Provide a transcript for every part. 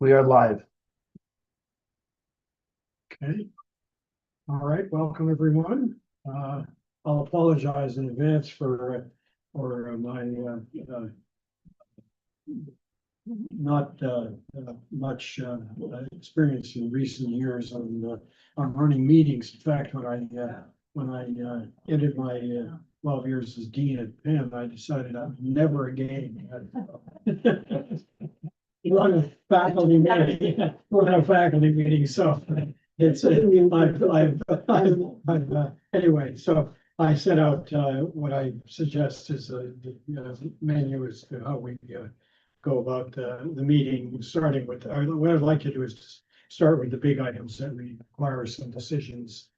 We are live. Okay. All right, welcome everyone. I'll apologize in advance for my not much experience in recent years on running meetings. In fact, when I ended my 12 years as dean at Penn, I decided I would never again run a faculty meeting, so it's, anyway, so I set out, what I suggest is the menu as to how we, go about, the meeting, starting with, or what I'd like to do is just start with the big items that require some decisions,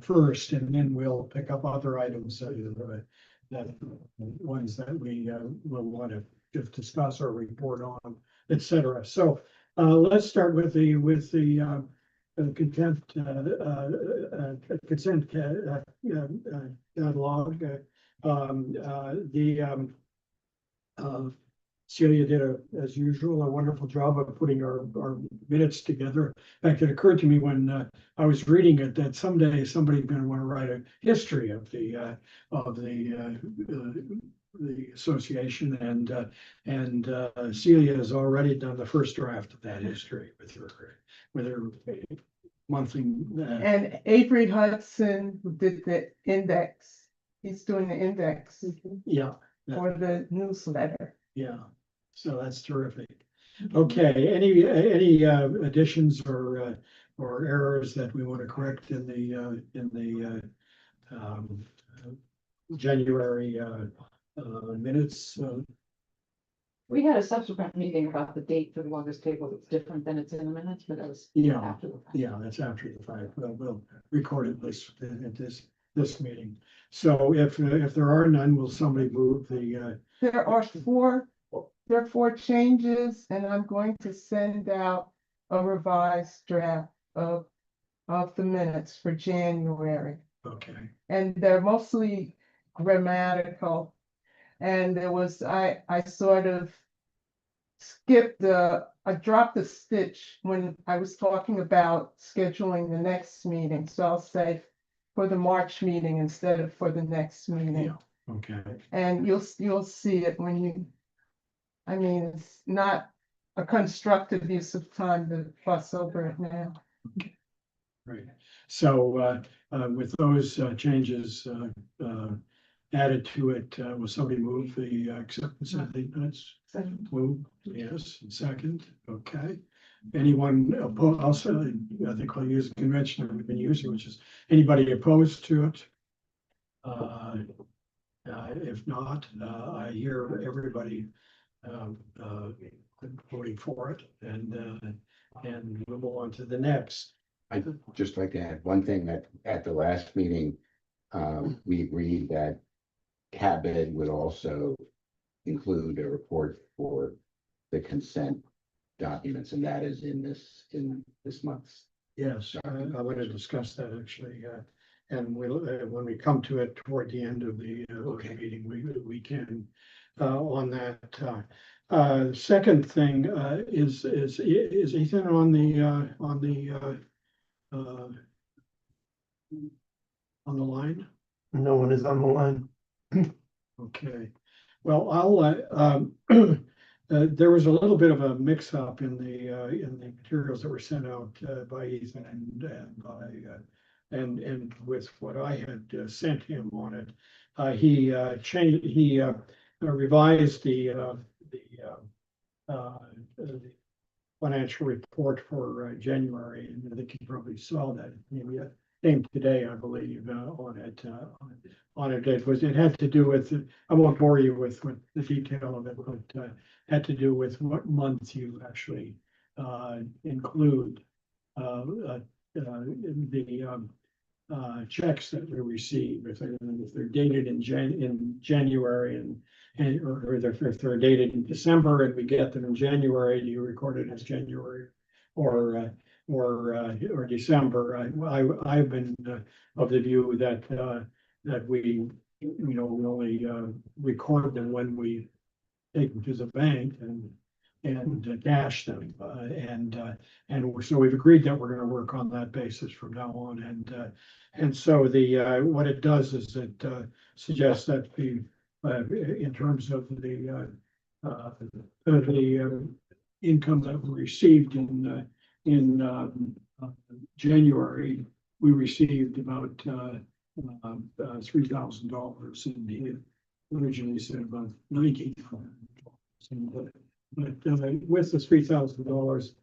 first, and then we'll pick up other items, that ones that we, will want to just discuss or report on, etc. So, let's start with the consent catalog. Celia did, as usual, a wonderful job of putting our minutes together. In fact, it occurred to me when I was reading it that someday somebody's going to want to write a history of the association, and Celia has already done the first draft of that history with her monthly. And Avery Hudson did the index. He's doing the index Yeah, for the newsletter. yeah, so that's terrific. Okay, any additions or errors that we want to correct in the January minutes? We had a subsequent meeting about the date for the longest table that's different than it's in the minutes, but that was Yeah. after the fact. Yeah, that's after the fact. We'll record it at this meeting. So if there are none, will somebody move the, There are four changes, and I'm going to send out a revised draft of the minutes for January. okay, And they're mostly grammatical. And there was, I sort of I dropped a stitch when I was talking about scheduling the next meeting. So I'll say for the March meeting instead of for the next meeting. Yeah. Okay, And you'll see it when you, I mean, it's not a constructive use of time to fuss over it now. great. So with those changes added to it, will somebody move the acceptance of the minutes? Second. Move, yes, second, okay. Anyone opposed? Also, I think I'll use the convention that we've been using, which is anybody opposed to it? If not, I hear everybody voting for it, and we'll move on to the next. I'd just like to add one thing, that at the last meeting, we agreed that CABID would also include a report for the consent documents, and that is in this month's. Yes, I want to discuss that actually, and we'll, when we come to it toward the end of the Okay. meeting, we can, on that. Second thing, is Ethan on the line? No one is on the line. Okay, well, there was a little bit of a mix-up in the materials that were sent out by Ethan and with what I had sent him on it. He revised the financial report for January, and I think you probably saw that. Maybe it came today, I believe, on it. It had to do with, I won't bore you with the detail of it, but had to do with what months you actually include the checks that we receive, if they're dated in January or if they're dated in December and we get them in January, do you record it as January or December? I've been of the view that we only record them when we take them to the bank, and dash them. And so we've agreed that we're gonna work on that basis from now on. And so what it does is it suggests that in terms of the income that we received in January, we received about $3,000, and he originally said about $90,000. But with the $3,000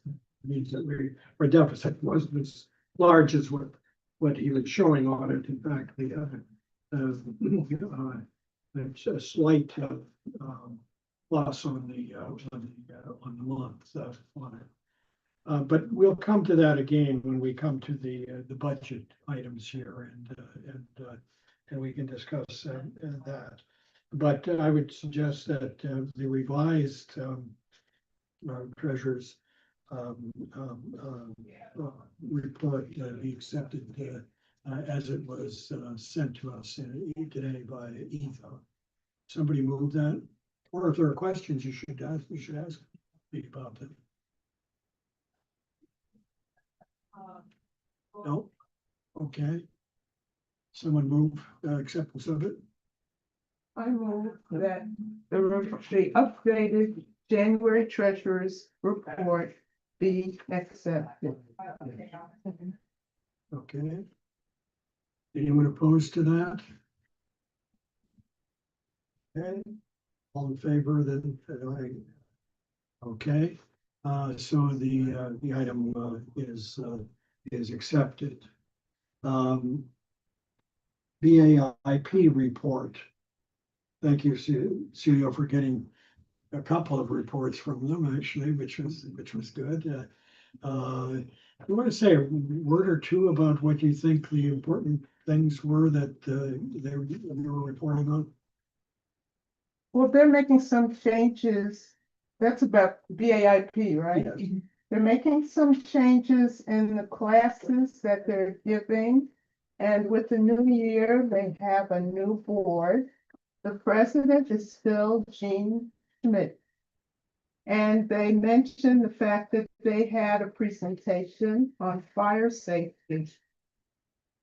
means that our deficit wasn't as large as what he was showing on it. In fact, it's a slight loss on the month on it. But we'll come to that again when we come to the budget items here, and we can discuss that. But I would suggest that the revised treasurer's report be accepted as it was sent to us today by Eva. Somebody move that, or if there are questions, you should ask me about them. No? Okay. Someone move acceptance of it? I move that the updated January treasurer's report be accepted. Okay. Anyone opposed to that? Okay, all in favor, then, okay, so the item is accepted. BAIP report. Thank you, Celio, for getting a couple of reports from them, actually, which was good. You want to say a word or two about what you think the important things were that they were reporting on? Well, they're making some changes. That's about BAIP, right? Yes. They're making some changes in the classes that they're giving. And with the new year, they have a new board. The president is still Jean Schmidt. And they mentioned the fact that they had a presentation on fire safety.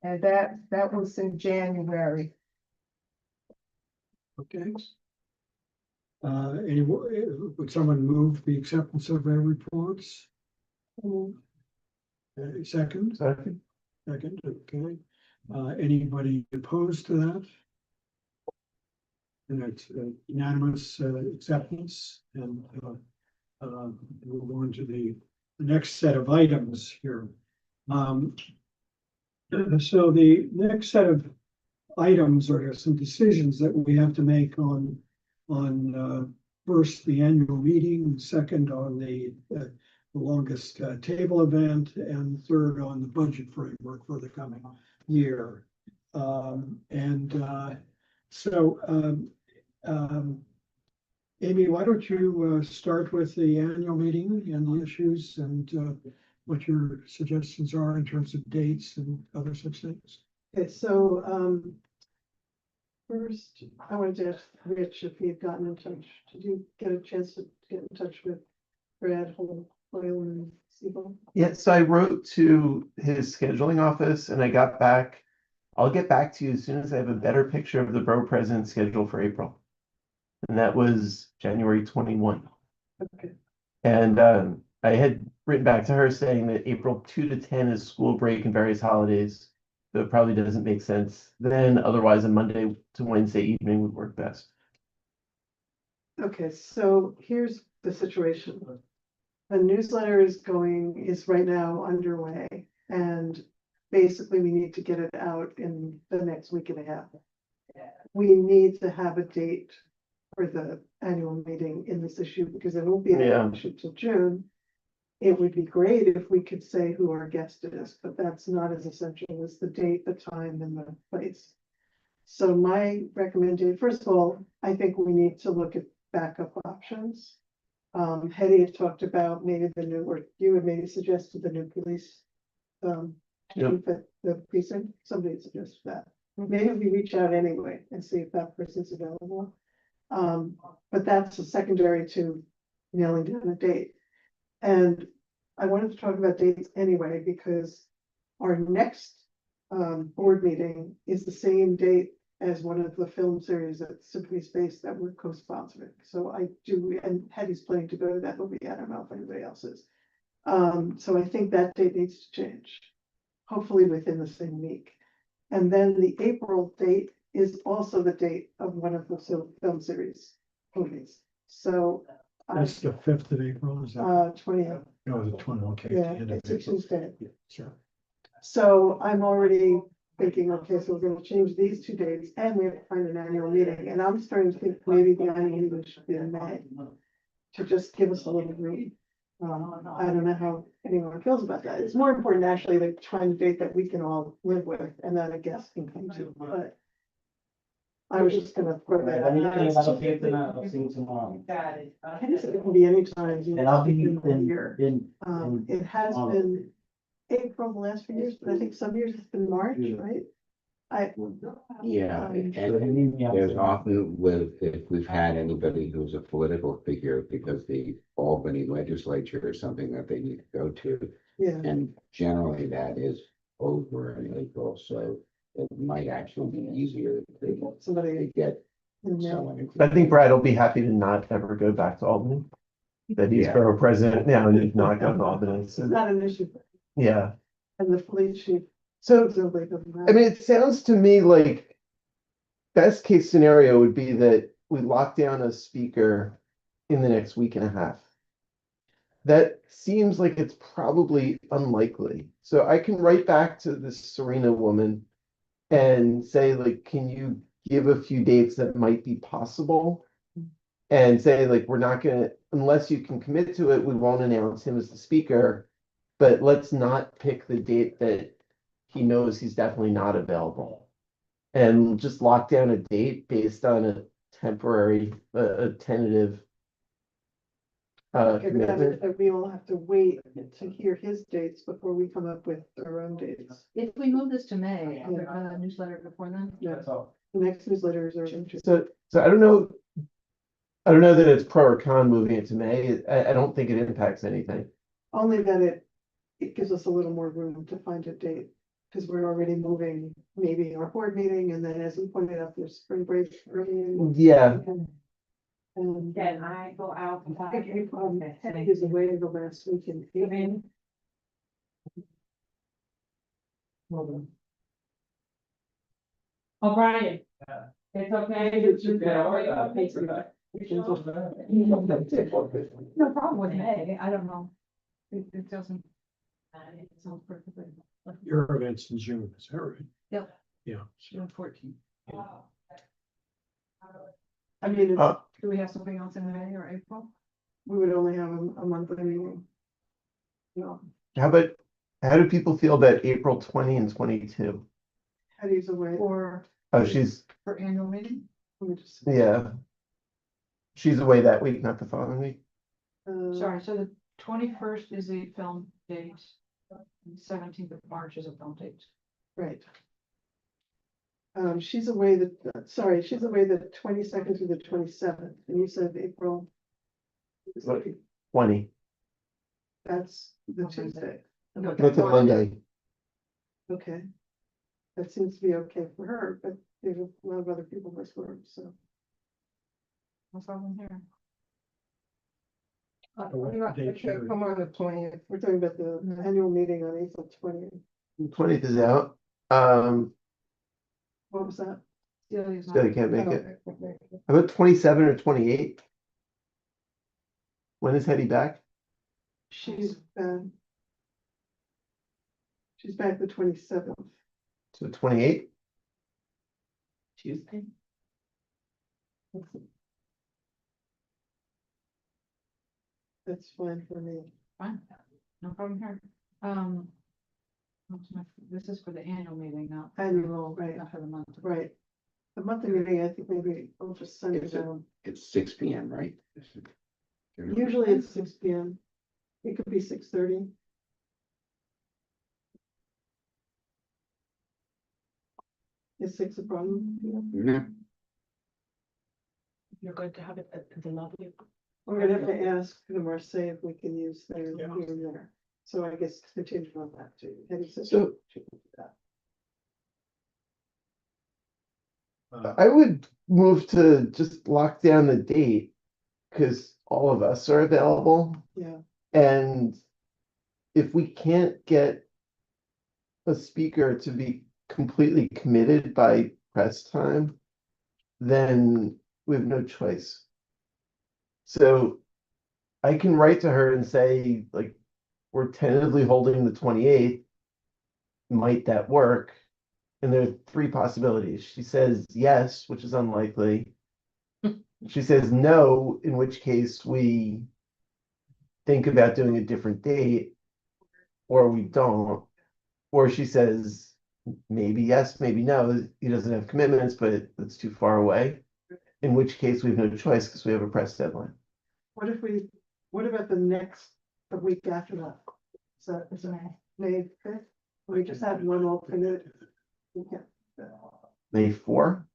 And that was in January. Okay. Would someone move the acceptance of their reports? Second? Second, okay. Anybody opposed to that? And it's unanimous acceptance, and we'll go into the next set of items here. So the next set of items are some decisions that we have to make on first the annual meeting, second on the longest table event, and third on the budget framework for the coming year. Amy, why don't you start with the annual meeting and the issues and what your suggestions are in terms of dates and other such things? Okay, so first, I wanted to ask Rich if he had gotten in touch. Did you get a chance to get in touch with Brad Hoyle and Siebel? Yeah, so I wrote to his scheduling office and I got back. I'll get back to you as soon as I have a better picture of the borough president's schedule for April. And that was January 21. Okay. And I had written back to her saying that April 2 to 10 is school break and various holidays. So it probably doesn't make sense. Then otherwise a Monday to Wednesday evening would work best. Okay, so here's the situation. The newsletter is right now underway, and basically we need to get it out in the next week and a half. We need to have a date for the annual meeting in this issue because it won't be an issue till June. It would be great if we could say who our guest is, but that's not as essential as the date, the time, and the place. So my recommendation, first of all, I think we need to look at backup options. Hetty had talked about maybe or you had maybe suggested the new police chief at the precinct. Somebody had suggested that. Maybe we reach out anyway and see if that person's available. But that's a secondary to nailing down a date. And I wanted to talk about dates anyway, because our next board meeting is the same date as one of the film series at Symphony Space that we're co-sponsoring. So I do, and Hetty's planning to go to that movie. I don't know if anybody else is. So I think that date needs to change, hopefully within the same week. And then the April date is also the date of one of the film series movies. So That's the 5th of April, is that? 20th, No, the 20, okay. yeah, the end of it's a April. Tuesday. Yeah, sure. So I'm already thinking, okay, so we're gonna change these two dates and we have to find an annual meeting. And I'm starting to think maybe the annual meeting should be in May to just give us a little room. I don't know how anyone feels about that. It's more important actually to find a date that we can all live with and that a guest can come to, but I was just gonna throw that out. I'll see you tomorrow. I guess it can be any time. And I'll be in the in, year. in, It has been April the last few years, but I think some years it's been March, right? Yeah, Um, and so you need me on there's Zoom. often with, if we've had anybody who's a political figure, because the Albany legislature is something that they need to go to. Yeah, And generally that is over in April, so it might actually be easier to somebody get in there. someone. I think Brad will be happy to not ever go back to Albany. That he's Yeah. borough president now and he's not going to Albany. It's So, not an issue, yeah. and the police chief, So, nobody doesn't I matter. mean, it sounds to me like best case scenario would be that we lock down a speaker in the next week and a half. That seems like it's probably unlikely. So I can write back to this Serena woman and say, like, can you give a few dates that might be possible? And say, like, we're not gonna, unless you can commit to it, we won't announce him as the speaker. But let's not pick the date that he knows he's definitely not available. And just lock down a date based on a temporary, a tentative. Okay, but that means Commitment. that we all have to wait to hear his dates before we come up with our own dates. If we move this to May, are there a newsletter before then? Yeah, the next newsletters are interesting. So I don't know. I don't know that it's pro or con moving it to May. I don't think it impacts anything. Only that it gives us a little more room to find a date, because we're already moving maybe our board meeting, and then as we pointed out, there's spring break early in. Yeah, And Can I go out? and I think April Okay. is away the last week in April. Hold on. O'Brien. It's okay. No problem with May, I don't know. It doesn't. It sounds perfectly. Your event's in June, is that right? Yep. Yeah. June 14th. I mean, it's- Uh, Do we have something else in May or April? we would only have a monthly meeting. No, how do people feel about April 20 and 22? Hetty's away. Or Oh, she's, for annual meeting? Let me just. yeah. She's away that week, not the following week. Sorry, so the 21st is the film date. 17th of March is a film date. Right. She's away she's away the 22nd through the 27th, and you said April. What? 20. That's the Tuesday. That's a Monday. Okay. That seems to be okay for her, but there's a lot of other people this work, so. No problem here. Come on the 20th. We're talking about the annual meeting on April 20th. 20th is out. What was that? Celia's So not. you can't make it. How about 27 or 28? When is Hetty back? She's back the 27th. So 28? Tuesday. That's fine for me. Fine, no problem here. This is for the annual meeting, not. Annual, right, Not for the month. right. The monthly meeting, I think maybe I'll just send it Is it? down. It's 6 PM, right? Usually it's 6 PM. It could be 6:30. Is 6 a problem? Yeah. No, You're going to have it at the lobby. We're gonna have to ask the Marseille if we can use their Yeah. here and there. So I guess continue on that too. Hetty says So- she can do that. I would move to just lock down the date. Cause all of us are available Yeah, and if we can't get a speaker to be completely committed by press time, then we have no choice. So I can write to her and say, like, we're tentatively holding the 28th. Might that work? And there are three possibilities. She says yes, which is unlikely. She says no, in which case we think about doing a different date, or we don't. Or she says maybe yes, maybe no. He doesn't have commitments, but it's too far away. In which case we have no choice because we have a press deadline. what if we, what about the week after that? Is it May 5th? We just had one alternate. Okay, May 4,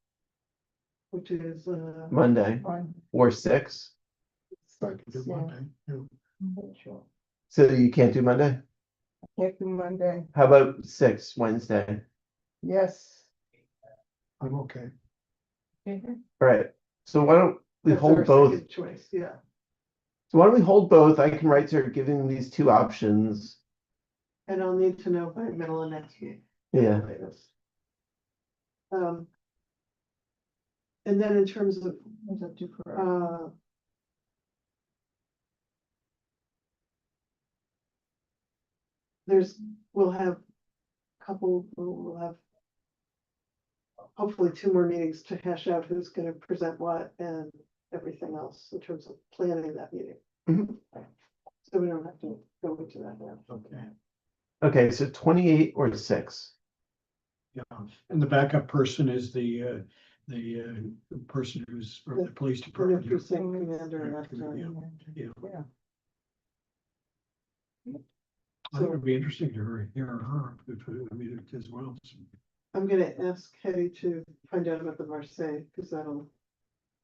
which is, Monday, On- or 6. I can do Yeah. Monday, yeah. Sure. So you can't do Monday? Can't do Monday, How about 6, Wednesday? yes. I'm okay. All right. So why don't we that's our hold both? second choice, yeah. So why don't we hold both? I can write to her giving them these two options. And I'll need to know by middle of next week. Yeah. latest. And then in terms of, What does that do for us? we'll have we'll have hopefully 2 more meetings to hash out who's gonna present what and everything else in terms of planning that meeting. Mhm. So we don't have to go into that now. Okay, Okay, so 28 or 6. yeah, and the backup person is the person who's from the police And the department. precinct commander and that's, Yeah, Yeah. I think it'd be interesting to hear her, I mean, as well. I'm gonna ask Hetty to find out about the Marseille, because that'll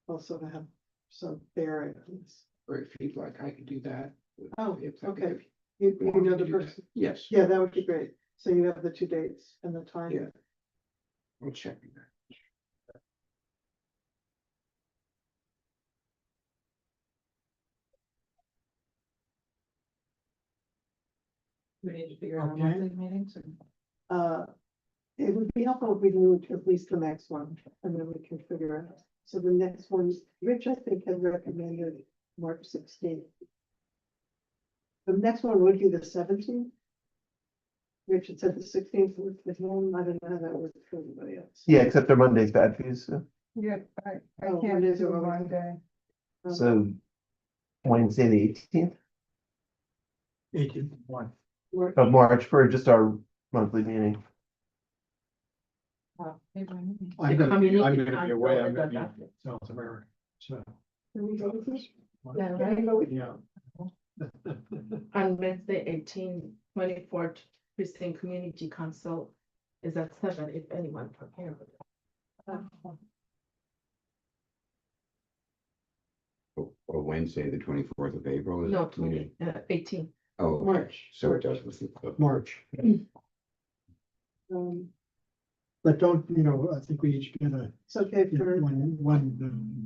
also have some bearing on this. Or if you'd like, I could do that. Oh, If- okay. You know the person, Yes, yeah, that would be great. So you have the 2 dates and the time. Yeah. we'll check that. We need to figure out Okay. monthly meetings. It would be helpful if we knew at least the next one, and then we can figure out. So the next one, Rich, I think, had recommended March 16th. The next one would be the 17th. Richard said the 16th was the home. I don't know how that works for everybody else. Yeah, except our Monday's bad for you. So, Yeah, I Oh, can't Mondays do are always- Monday. so Wednesday, the 18th 18th. We're- of March for just our monthly meeting. I'm gonna be away, I'm gonna be in South America, so. Can we go with this? Yeah, Can we go with- Yeah. On Wednesday, 18/24, precinct community council is at 7, if anyone prepared. Or Wednesday, the 24th of April. is No, community- 18. Oh, March. so it does with the. March, Um, but don't, I think we each get a, It's okay for one,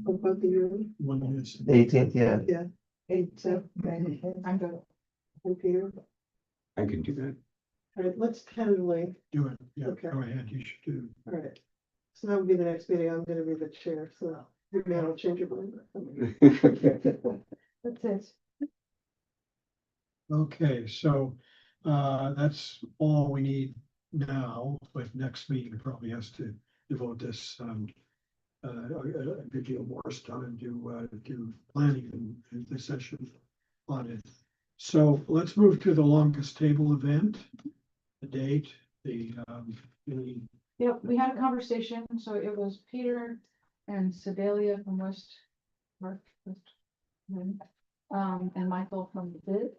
both of you, one is. The 18th, yeah. yeah, 8, 7, I'm good. and Peter. I can do that. All right, let's tentatively, Do it, yeah, Okay. go ahead, you should do. all right. So that would be the next meeting. I'm gonna be the chair, so you may will change your mind. That's it. Okay, so, that's all we need now, but next meeting probably has to devote this, a good deal more time to planning and the session on it. So let's move to the longest table event, the date, the. Yep, we had a conversation, so it was Peter and Sedalia from and Michael from BID.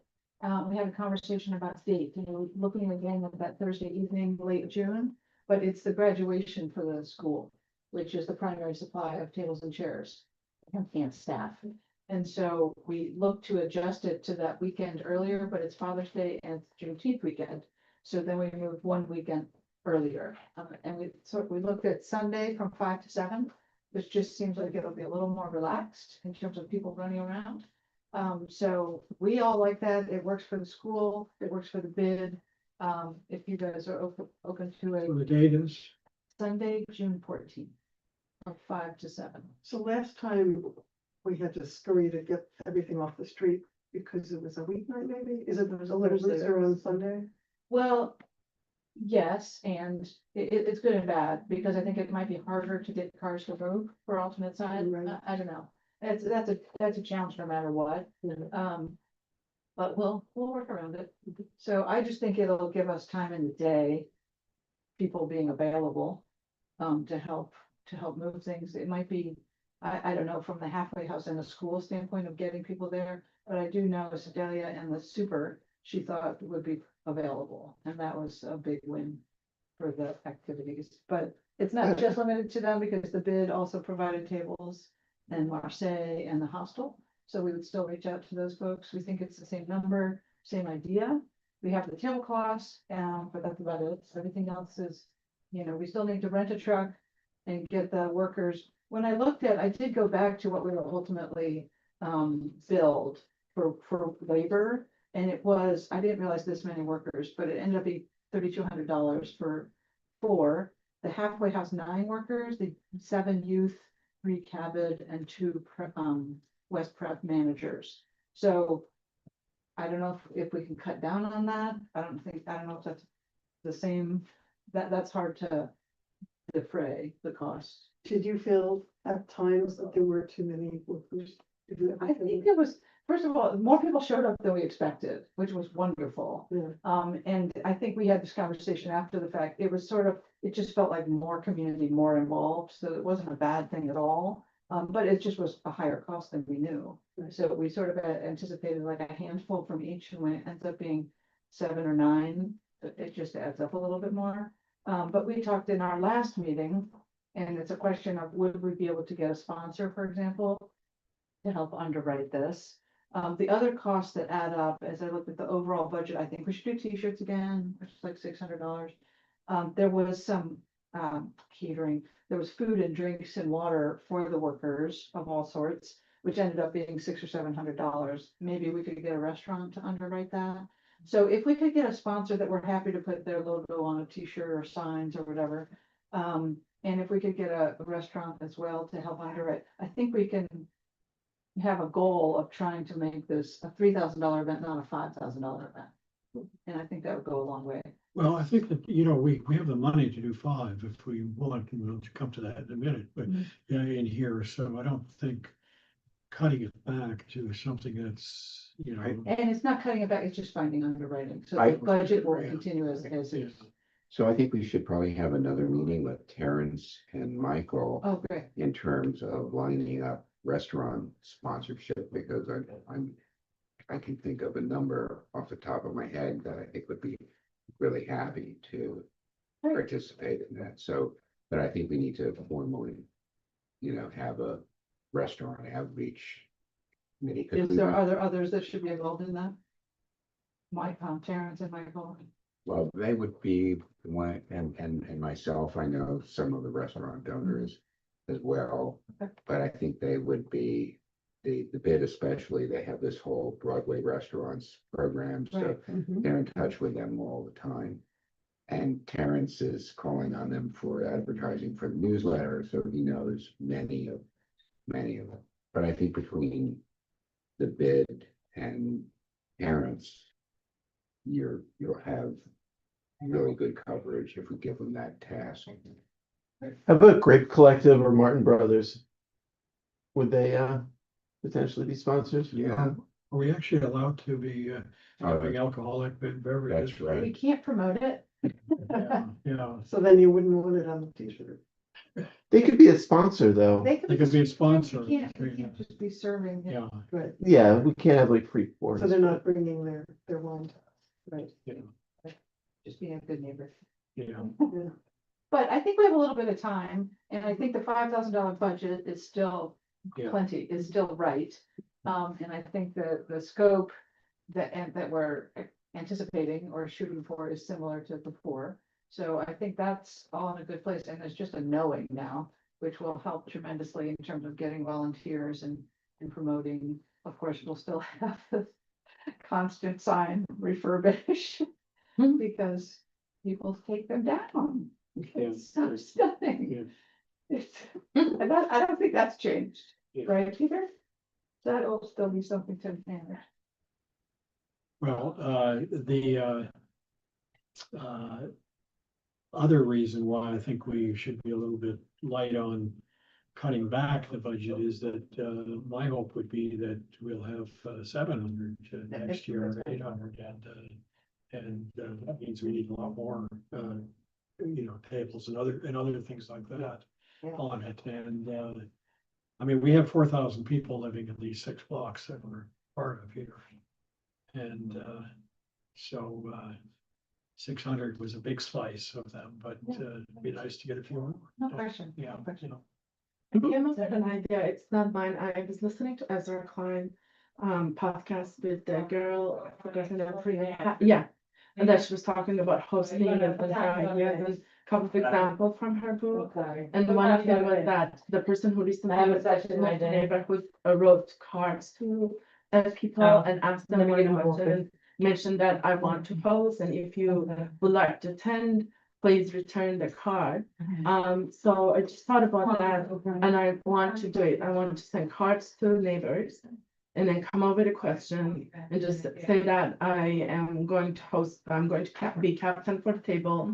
We had a conversation about date, looking again at that Thursday evening, late June, but it's the graduation for the school, which is the primary supply of tables and chairs and staff. And so we look to adjust it to that weekend earlier, but it's Father's Day and it's Juneteenth weekend. So then we moved one weekend earlier. And we looked at Sunday from 5 to 7, which just seems like it'll be a little more relaxed in terms of people running around. So we all like that. It works for the school, it works for the bid. If you guys are open to So a the date is, Sunday, June 14th, from 5 to 7. So last time we had to scurry to get everything off the street because it was a weeknight maybe? Is it a little Thursday. looser on Sunday? Well, yes, and it's good and bad, because I think it might be harder to get cars to move for alternate side. Right. I don't know. That's a challenge no matter what. But we'll work around it. So I just think it'll give us time in the day, people being available, to help move things. It might be, I don't know, from the halfway house and the school standpoint of getting people there, but I do know Sedalia and the super, she thought would be available, and that was a big win for the activities. But it's not just limited to them, because the bid also provided tables and Marseille and the hostel. So we would still reach out to those folks. We think it's the same number, same idea. We have the tablecloths, but that's about it. So everything else is, we still need to rent a truck and get the workers. When I looked at, I did go back to what we will ultimately billed for labor. And it was, I didn't realize this many workers, but it ended up being $3,200 for 4, the halfway house 9 workers, the 7 youth, 3 cabin, and 2 West Prep managers. So I don't know if we can cut down on that. I don't know if that's the same, that's hard to defray the cost. Did you feel at times that there were too many workers to do I everything? think it was, first of all, more people showed up than we expected, which was wonderful. Yeah. And I think we had this conversation after the fact. It was it just felt like more community, more involved, so it wasn't a bad thing at all. But it just was a higher cost than we knew. Right. So we sort of anticipated like a handful from each, and when it ends up being 7 or 9, it just adds up a little bit more. But we talked in our last meeting, and it's a question of, would we be able to get a sponsor, for example, to help underwrite this? The other costs that add up, as I looked at the overall budget, I think we should do t-shirts again, which is like $600. There was some catering, there was food and drinks and water for the workers of all sorts, which ended up being $600 or $700. Maybe we could get a restaurant to underwrite that. So if we could get a sponsor that we're happy to put their logo on a t-shirt or signs or whatever, and if we could get a restaurant as well to help underwrite, I think we can have a goal of trying to make this a $3,000 event, not a $5,000 event. And I think that would go a long way. well, I think that, we have the money to do 5 if we want to come to that in a minute, but Mhm. in here, so I don't think cutting it back to something that's, And it's not cutting it back, it's just finding underwriting. So I- the budget will continue as is. So I think we should probably have another meeting with Terrence and Michael Oh, great. in terms of lining up restaurant sponsorship, because I can think of a number off the top of my head that I think would be really happy to Great. participate in that. So, but I think we need to formally, have a restaurant outreach committee. 'Cause Are there others that should be involved in that? Mike, Terrence and Michael. Well, they would be one, and myself, I know some of the restaurant owners as well. Okay. But I think they would be, the bid especially, they have this whole Broadway restaurants program, so Right. they're in touch with them all the time. And Terrence is calling on them for advertising for the newsletter, so he knows many of them. But I think between the bid and Terrence, you'll have really good coverage if we give them that task. How about Grape Collective or Martin Brothers? Would they potentially be sponsors? Yeah. are we actually allowed to be having Oh, alcoholic beverages? That's right. We can't promote it. Yeah, So then you wouldn't want it on the t-shirt. They could be a sponsor though. they could be a sponsor. We can't just be serving. Yeah, Right. Yeah, we can't have like free pours. So they're not bringing their wine. Right. Just being a good neighbor. yeah. Yeah. But I think we have a little bit of time, and I think the $5,000 budget is still Yeah. plenty, is still right. And I think the scope that we're anticipating or shooting for is similar to before. So I think that's all in a good place, and there's just a knowing now, which will help tremendously in terms of getting volunteers and promoting. Of course, we'll still have the constant sign refurbish because people take them down. It's so stunning. It's, and that, I don't think that's changed, Yeah. right, Peter? That'll still be something to manage. Well, other reason why I think we should be a little bit light on cutting back the budget is that, my hope would be that we'll have 700 next year, or 800, and that means we need a lot more, tables and other things like that Yeah. on it, and, I mean, we have 4,000 people living in these 6 blocks that we're part of here. And, so, 600 was a big slice of them, but, it'd be nice to get a few more. No question. Yeah, no question. I came up with an idea, it's not mine, I was listening to Ezra Klein podcast with the girl, I forgot her name, yeah. And that she was talking about hosting and her ideas and a couple of examples from her book. And one of them was that the person who recently moved to the neighborhood wrote cards to people and asked them any question and mentioned that I want to host, and if you would like to attend, please return the card. So I just thought about that, and I want to do it. I want to send cards to neighbors and then come up with a question and just say that I am going to host, I'm going to be captain for the table.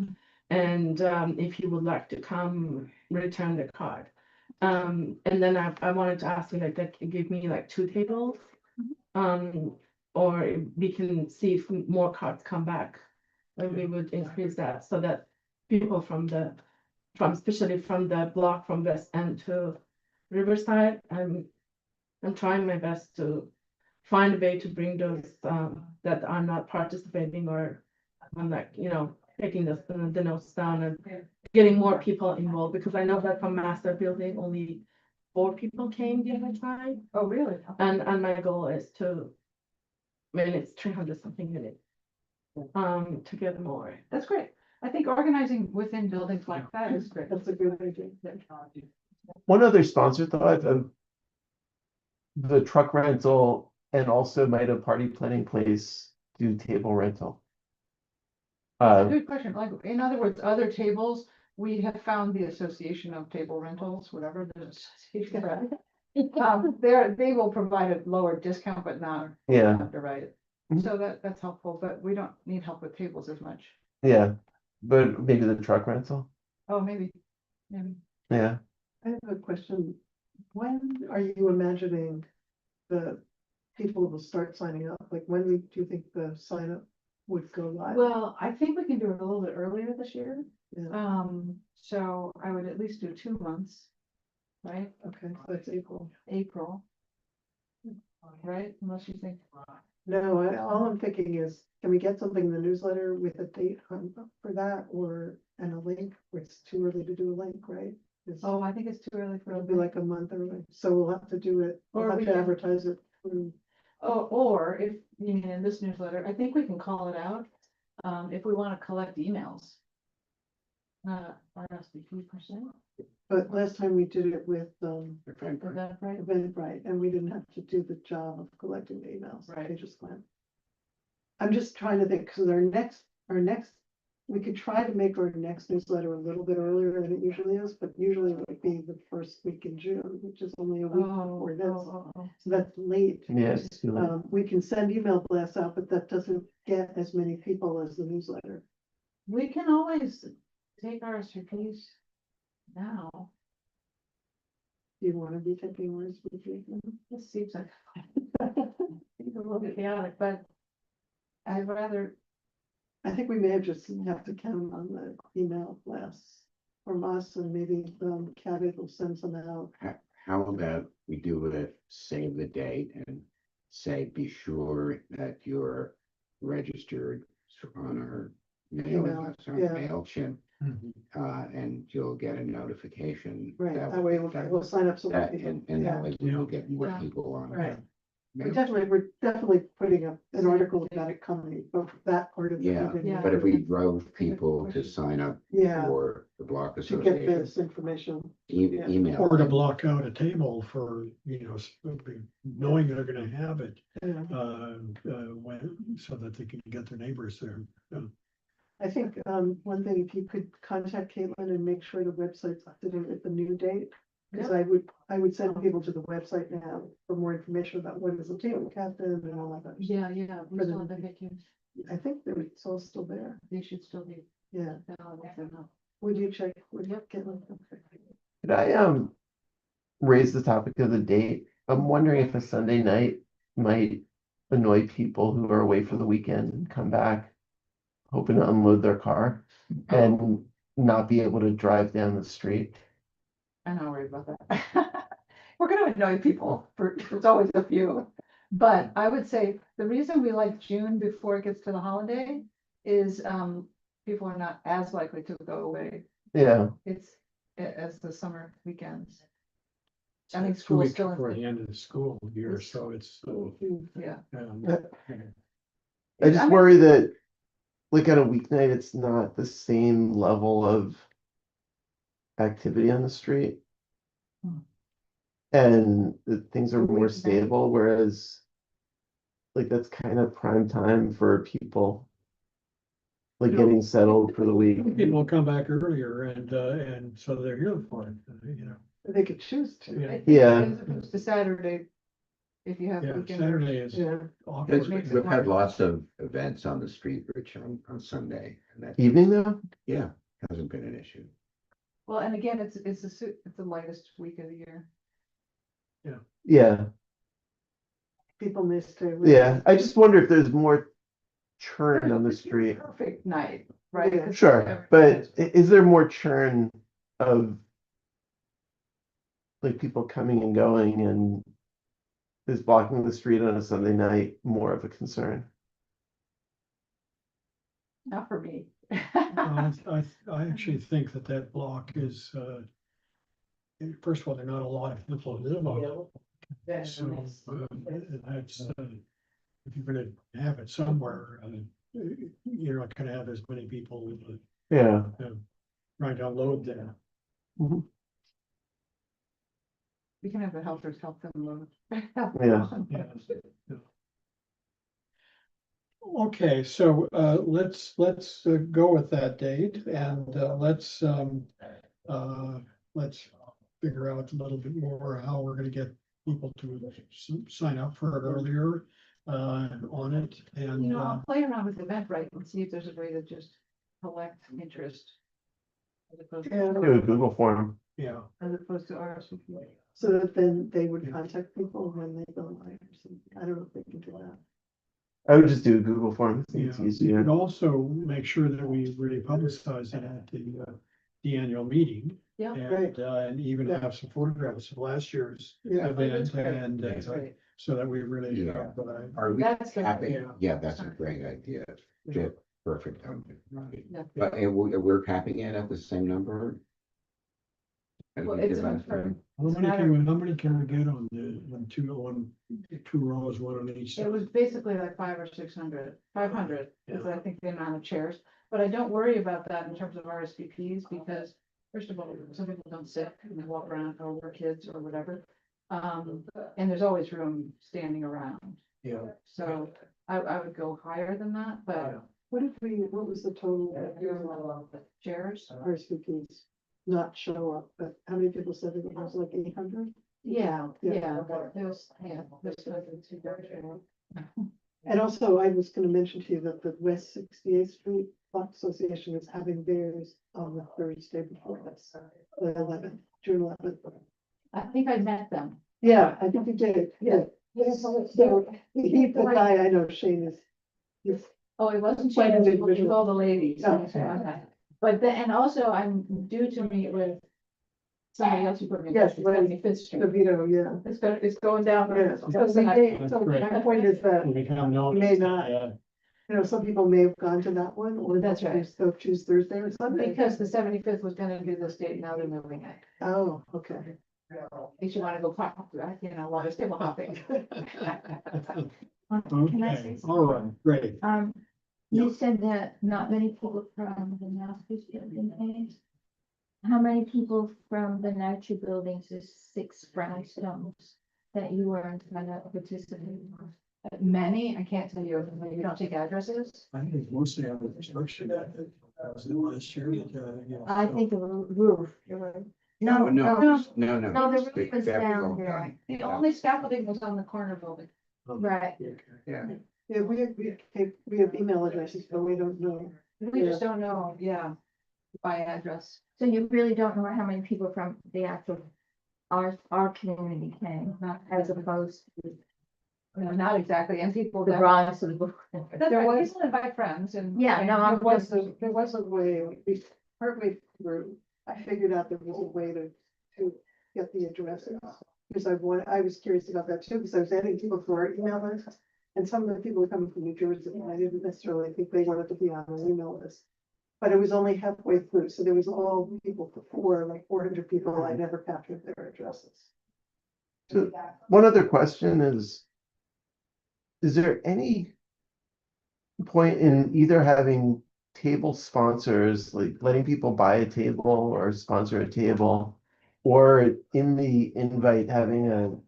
And if you would like to come, return the card. And then I wanted to ask you, like, that could give me like 2 tables. Or we can see if more cards come back. And we would increase that so that people especially from the block from West End to Riverside, I'm trying my best to find a way to bring those that are not participating, or I'm like, taking the notes down and getting more people involved, because I know that from master building, only 4 people came the other time. Oh, really? And my goal is to, it's 300 something units. To get more. That's great. I think organizing within buildings like that is great. That's a good idea. One other sponsor thought of the truck rental, and also might a party planning place do table rental? Good question. Like, in other words, other tables, we have found the Association of Table Rentals, whatever the association. They will provide a lower discount, but not Yeah, underwrite it. Mhm. So that's helpful, but we don't need help with tables as much. yeah, but maybe the truck rental, Oh, maybe. yeah. I have a question. When are you imagining the people will start signing up? Like, when do you think the sign up would go live? Well, I think we can do it a little bit earlier this year. Yeah, So I would at least do 2 months, right? okay, so that's April. April. Right, unless you think. No, all I'm thinking is, can we get something in the newsletter with a date for that, and a link? It's too early to do a link, right? Oh, I think it's too early for. It'll be like a month early, so we'll have to do it, Or we'll have we to can- advertise it through. Oh, or if, you mean in this newsletter, I think we can call it out, if we wanna collect emails. RSVP%, But last time we did it with, is that right? Eventbrite, and we didn't have to do the job of collecting the emails. Right. They just went. I'm just trying to think, because our next, we could try to make our next newsletter a little bit earlier than it usually is, but usually it would be the first week in June, which is only a week before this. So that's late. Yeah, it's too late. We can send email blasts out, but that doesn't get as many people as the newsletter. We can always take RSVPs now. Do you want to be taking words with you? This seems like. It's a little bit chaotic, but I'd rather, I think we may have just have to count on the email blasts from us, and maybe Cabot will send some out. How about we do it, save the date and say, be sure that you're registered on our mailing Email, list, our yeah. MailChimp, and you'll get a notification. Right, that way we'll sign up. So That, people- and yeah. that way we will get more Yeah. people on. Right. we're definitely putting up an article about it coming, but that part of it. we Yeah, didn't- Yeah. but if we drove people to sign up Yeah, for the block to get association, this information. yeah. email. Or to block out a table for, knowing they're gonna have it, Yeah. so that they can get their neighbors there. I think, one thing, if you could contact Caitlin and make sure the website's up to date with the new date. Cause I would send people to the website now for more information about what is a table captain and all that. Yeah, we For still the- have the vacuums. I think that it's all still there. They should still be. Yeah. Valid. Would you check? Would you get one? Okay. Could I raise the topic of the date? I'm wondering if a Sunday night might annoy people who are away for the weekend and come back hoping to unload their car and not be able to drive down the street. I'm not worried about that. We're gonna annoy people, there's always a few. But I would say the reason we like June before it gets to the holiday is, people are not as likely to go away. Yeah, It's as the summer weekends. I So think 2 school's weeks still in- before the end of the school year, so it's. Yeah. I just worry that like on a weeknight, it's not the same level of activity on the street. Hmm. And that things are A more weeknight. stable, whereas like that's kind of prime time for people like getting settled for the week. People come back earlier and so they're here for it. They could choose to. Yeah. I think Yeah. As opposed to Saturday, if you have Yeah, weekend. Saturday is Yeah. awkward. Makes it We've hard. had lots of events on the street, Rich, on Sunday, and that, Evening though? yeah, hasn't been an issue. Well, and again, it's the lightest week of the year. Yeah, People miss to. yeah. I just wonder if there's more churn on the It's your street. Perfect night, right? Yeah. It's Sure, every- but is there more churn of like people coming and going, and is blocking the street on a Sunday night more of a concern? Not for me. I actually think that block is, first of all, there are not a lot of people who live on it. So, and that's, if you're gonna have it somewhere, you're not gonna have as many people Yeah. trying to unload there. We can have the helpers help them load. Yeah. Okay, so let's go with that date and let's figure out a little bit more how we're gonna get people to sign up for it earlier on it and I'll play around with Eventbrite and see if there's a way to just collect interest. As opposed Yeah. Do a Google form. yeah. as opposed to RSVP. So that then they would contact people when they go live or something. I don't know if they can do that. I would just do a Google form. I think it's Yeah. easier. And also make sure that we really publicize it at the annual meeting. Yeah. Right. And even have some photographs of last year's Yeah. event great. and That's great. so that we really. Yeah. Are we That's the- capping? Yeah. Yeah, that's a great idea. Yeah, perfect. Yeah. But and we're capping it at the same number? As Well, we it's did last time? How It's many not how many can we get on two rows, one on each It side? was basically like 500 or 600, 500 is I think the amount of chairs. But I don't worry about that in terms of RSVPs because first of all, some people don't sit and walk around or work kids or whatever. And there's always room standing around. Yeah. So I would go higher than that, but What was the total chairs, RSVPs not show up, but how many people said it was like 800? yeah, Yeah. there's nothing too big. And also, I was gonna mention to you that the West 68th Street Block Association is having theirs on the Thursday before this, the 11th, June 11th. I think I met them. Yeah, I think you did, yeah. So, he's the guy I know, Shane is, Oh, it wasn't Quite Shane, it was individual. all the ladies. Oh. Okay. But then, and also I'm due to meet with somebody else who put me. Yes, It's 75th Street. the veto, yeah. It's going down. Yeah, so my point is that, may not. Some people may have gone to that one, or That's right. they'll choose Thursday or Sunday. Because the 75th was gonna do this date, now they're moving it. Oh, okay. Makes you wanna go pop, you know, a lot of table hopping. Can I Okay, say all right, great. You said that not many people from the Masters building came. How many people from the Nature buildings is 6 brownstones that you were gonna participate in? Many, I can't tell you, you don't take addresses. I think it's mostly on the construction. That was the last year. Yeah, I so- think the roof, there were, No, no, no, no, the it's roof big was capital. down there, The only scaffolding was on the corner building. right. Yeah, Yeah, we have email addresses, but we don't know. We just don't know, yeah, by address. So you really don't know how many people from the actual, our community came, not as opposed to No, not exactly, and people the that, Bronx and. there was invite friends and. Yeah, no, and I'm There was a way, partway through, I figured out there was a way to get the addresses. Because I was curious about that too, because I was adding people to our email list. And some of the people were coming from New Jersey, and I didn't necessarily think they wanted to be on the email list. But it was only halfway through, so there was all people before, like 400 people, I never captured their addresses. So one other question is there any point in either having table sponsors, like letting people buy a table or sponsor a table, or in the invite having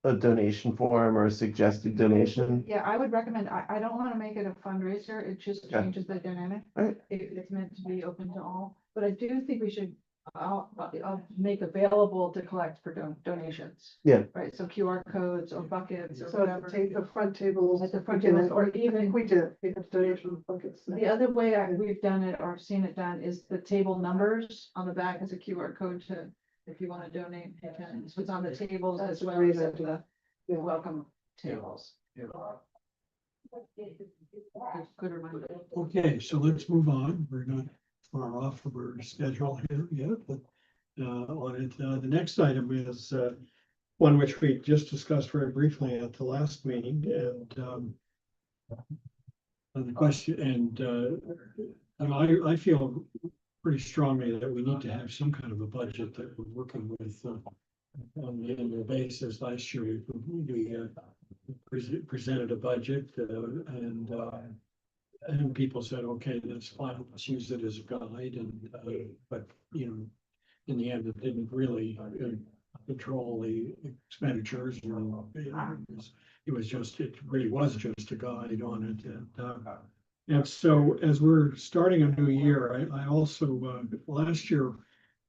a donation form or a suggested donation? Yeah, I would recommend, I don't wanna make it a fundraiser, it just Okay. changes the dynamic. Alright. It's meant to be open to all, but I do think we should, I'll make available to collect for donations. Yeah. Right, so QR codes or buckets or So whatever. the front tables. At the front we can- tables, or even- We have donation buckets. The other way we've done it or seen it done is the table numbers on the back is a QR code to, if you wanna donate, you can, so it's on the tables That's as a well great as at idea. the Yeah. welcome tables. Good reminder. Okay, so let's move on. We're not far off of our schedule here yet, but on it, the next item is one which we just discussed very briefly at the last meeting and the question, I feel pretty strongly that we need to have some kind of a budget that we're working with on the annual basis. Last year, we presented a budget and people said, okay, that's fine, let's use it as a guide but, you know, in the end, it didn't really control the expenditures. It really was just a guide on it. And so as we're starting a new year, I also, last year,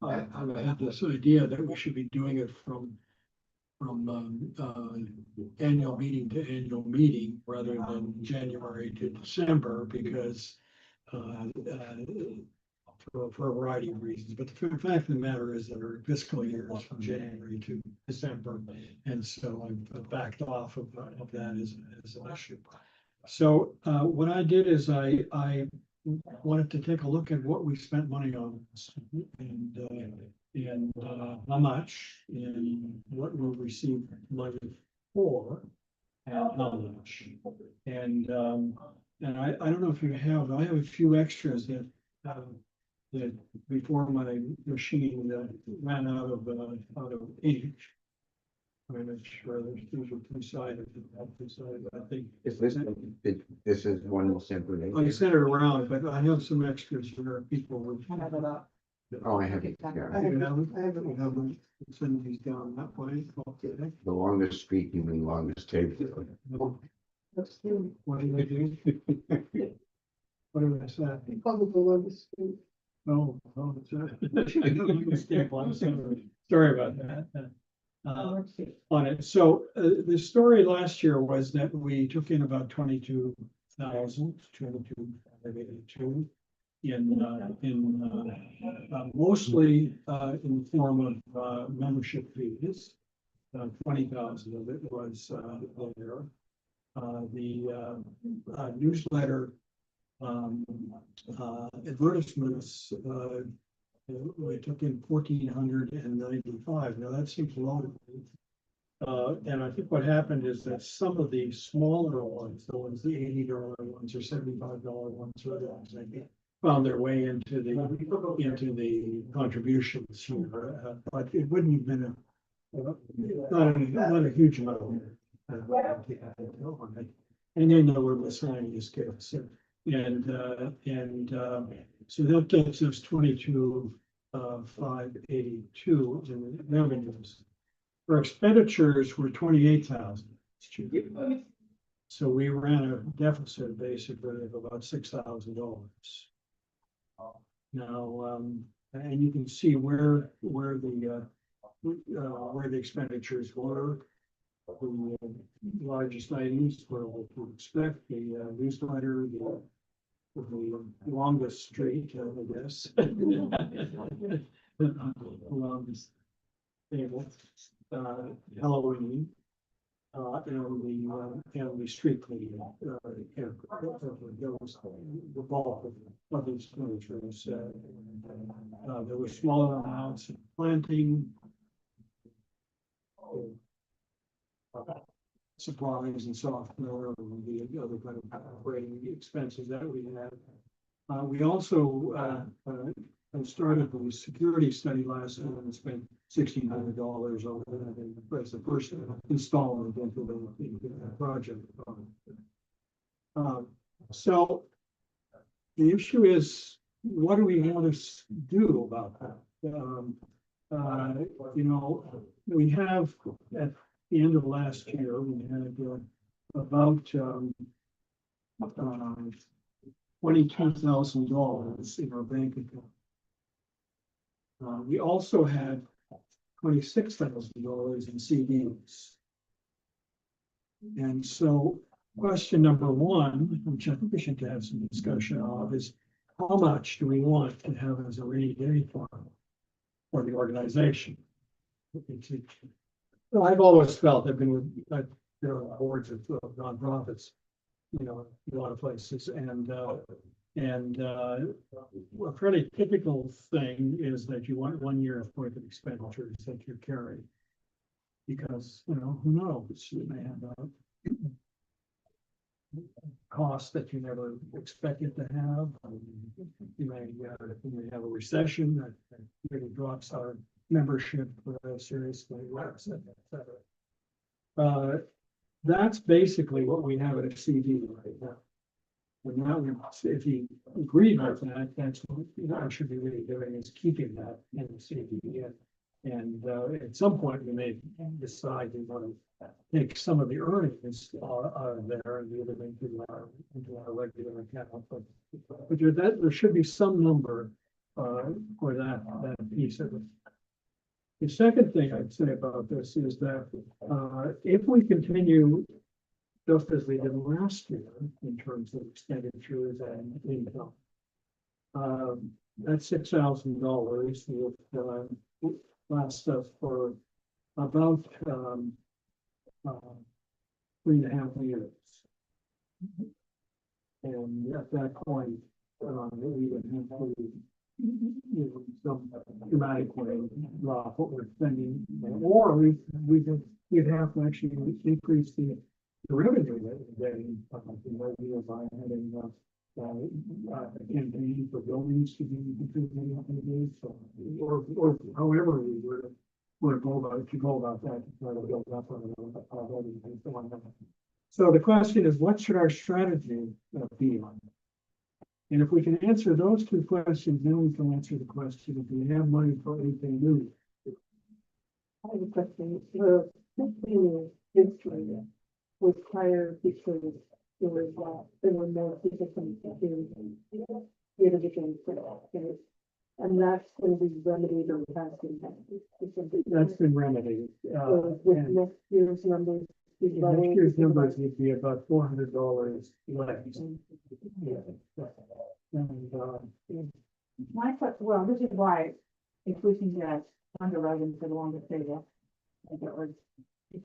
I had this idea that we should be doing it from annual meeting to annual meeting rather than January to December because for a variety of reasons, but the fact of the matter is that our fiscal year is from January to December. And so I've backed off of that as an issue. So what I did is I wanted to take a look at what we spent money on and how much and what we received money for and how much. And I don't know if you have, I have a few extras that before my machine ran out of ink. I'm not sure, there's a two-sided, I think. this is one simply. I sent it around, but I have some extras for people with. I have it up. Oh, I have it, I yeah. have it. I have them, send these down that way. Okay. The longest street, you mean longest table. That's the, What do they do? What did I say? probably the longest. No, it's sorry about that. On it. So the story last year was that we took in about 22,282 in mostly in the form of membership fees. 20,000 of it was there. The newsletter advertisements, we took in 1,495. Now that seems low to me. And I think what happened is that some of the smaller ones, the ones, the $80 ones or $75 ones, or those, found their way into the contributions here, but it wouldn't have been not a huge amount. And then there were miscellaneous gifts, and so that gets us 22,582 in revenues. Our expenditures were 28,000. So we ran a deficit basically of about $6,000. Now, and you can see where the expenditures were. The largest items were what you expect, the newsletter, the longest street, I guess. The longest table, Halloween. And the street cleaning, the bulk of these expenditures. There were smaller amounts of planting, supplies and software, and the other kind of operating expenses that we had. We also started the security study last year and spent $1,600 on that as the first installment into the project. So the issue is, what do we want to do about that? We have at the end of last year, we had about $22,000 in our bank account. We also had $26,000 in CDs. And so question number one, which I think we should have some discussion of, is how much do we want to have as a rainy day fund for the organization? I've always felt, there are boards of nonprofits, a lot of places, and a fairly typical thing is that you want 1 year worth of expenditures that you carry. Because, who knows, you may have costs that you never expected to have. You may have a recession that really drops our membership seriously, et cetera. That's basically what we have at a CD right now. And now, if you agree with that, that's what I should be really doing, is keeping that in the CD. And at some point, we may decide we want to take some of the earnings out of there and give them into our regular account. But there should be some number for that piece of it. The second thing I'd say about this is that if we continue just as we did last year in terms of expenditures and income, that $6,000 will last us for about 3.5 years. And at that point, we would have to some dramatically drop what we're spending, or we'd have to actually increase the revenue that we're getting by having a campaign for buildings to be contributed, or however we would go about it, to go about that, to try to build up on and so on. So the question is, what should our strategy be on? And if we can answer those two questions, then we can answer the question, if we have money for anything new. I have a question. The history was prior because there were no citizens and that's going to be remedied or has been. That's been remedied. So with next year's numbers. Next year's numbers would be about $400 less. My question, well, this is why, if we can get underwriting for the longest data, if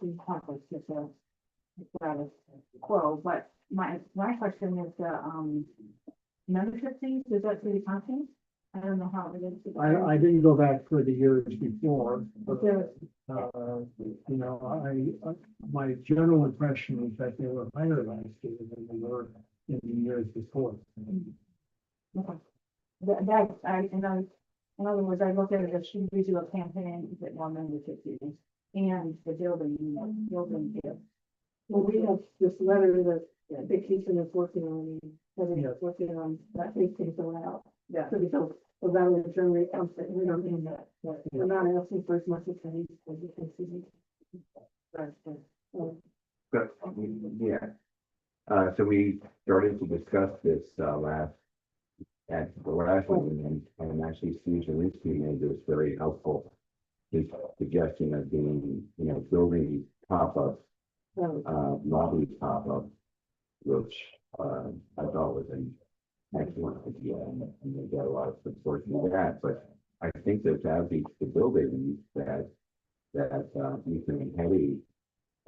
we accomplish this, status quo, but my question is membership fees, is that through the county? I don't know how it is. I didn't go back for the years before, but my general impression is that they were higher last year than they were in the years before. Okay. That, in other words, I look at it as should we do a campaign to get more membership meetings and the building, here. Well, we have this letter that Dick Houston is working on, working on, that thing can go out. Yeah. So because the value of generate something, we don't need that. We're not asking for as much as they need, as you can see. Right, But, yeah. So we started to discuss this, at the last meeting, and actually Steve Zielinski made this very helpful. His suggestion of doing, building pop-ups, lobby pop-up, which, I thought was an excellent idea, and they got a lot of support for that, but I think that the buildings that, Ethan and Hetty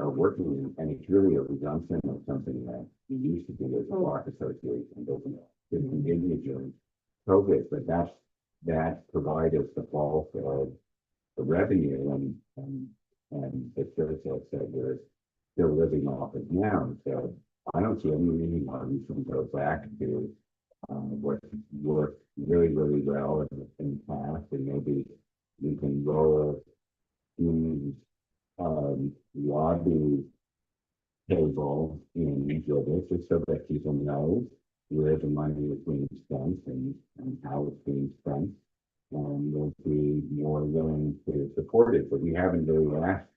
are working in, and it's really a resumption of something that we used to do as a block association, doesn't continue during COVID, but that provided us the bulk of the revenue, and the church said we're still living off it now, so I don't see any reason why we shouldn't go back to what worked really, really well in the past, and maybe we can roll these lobby table in exhibits just so that people know where the money is being spent and how it's being spent. And we'll be more willing to support it, but we haven't really asked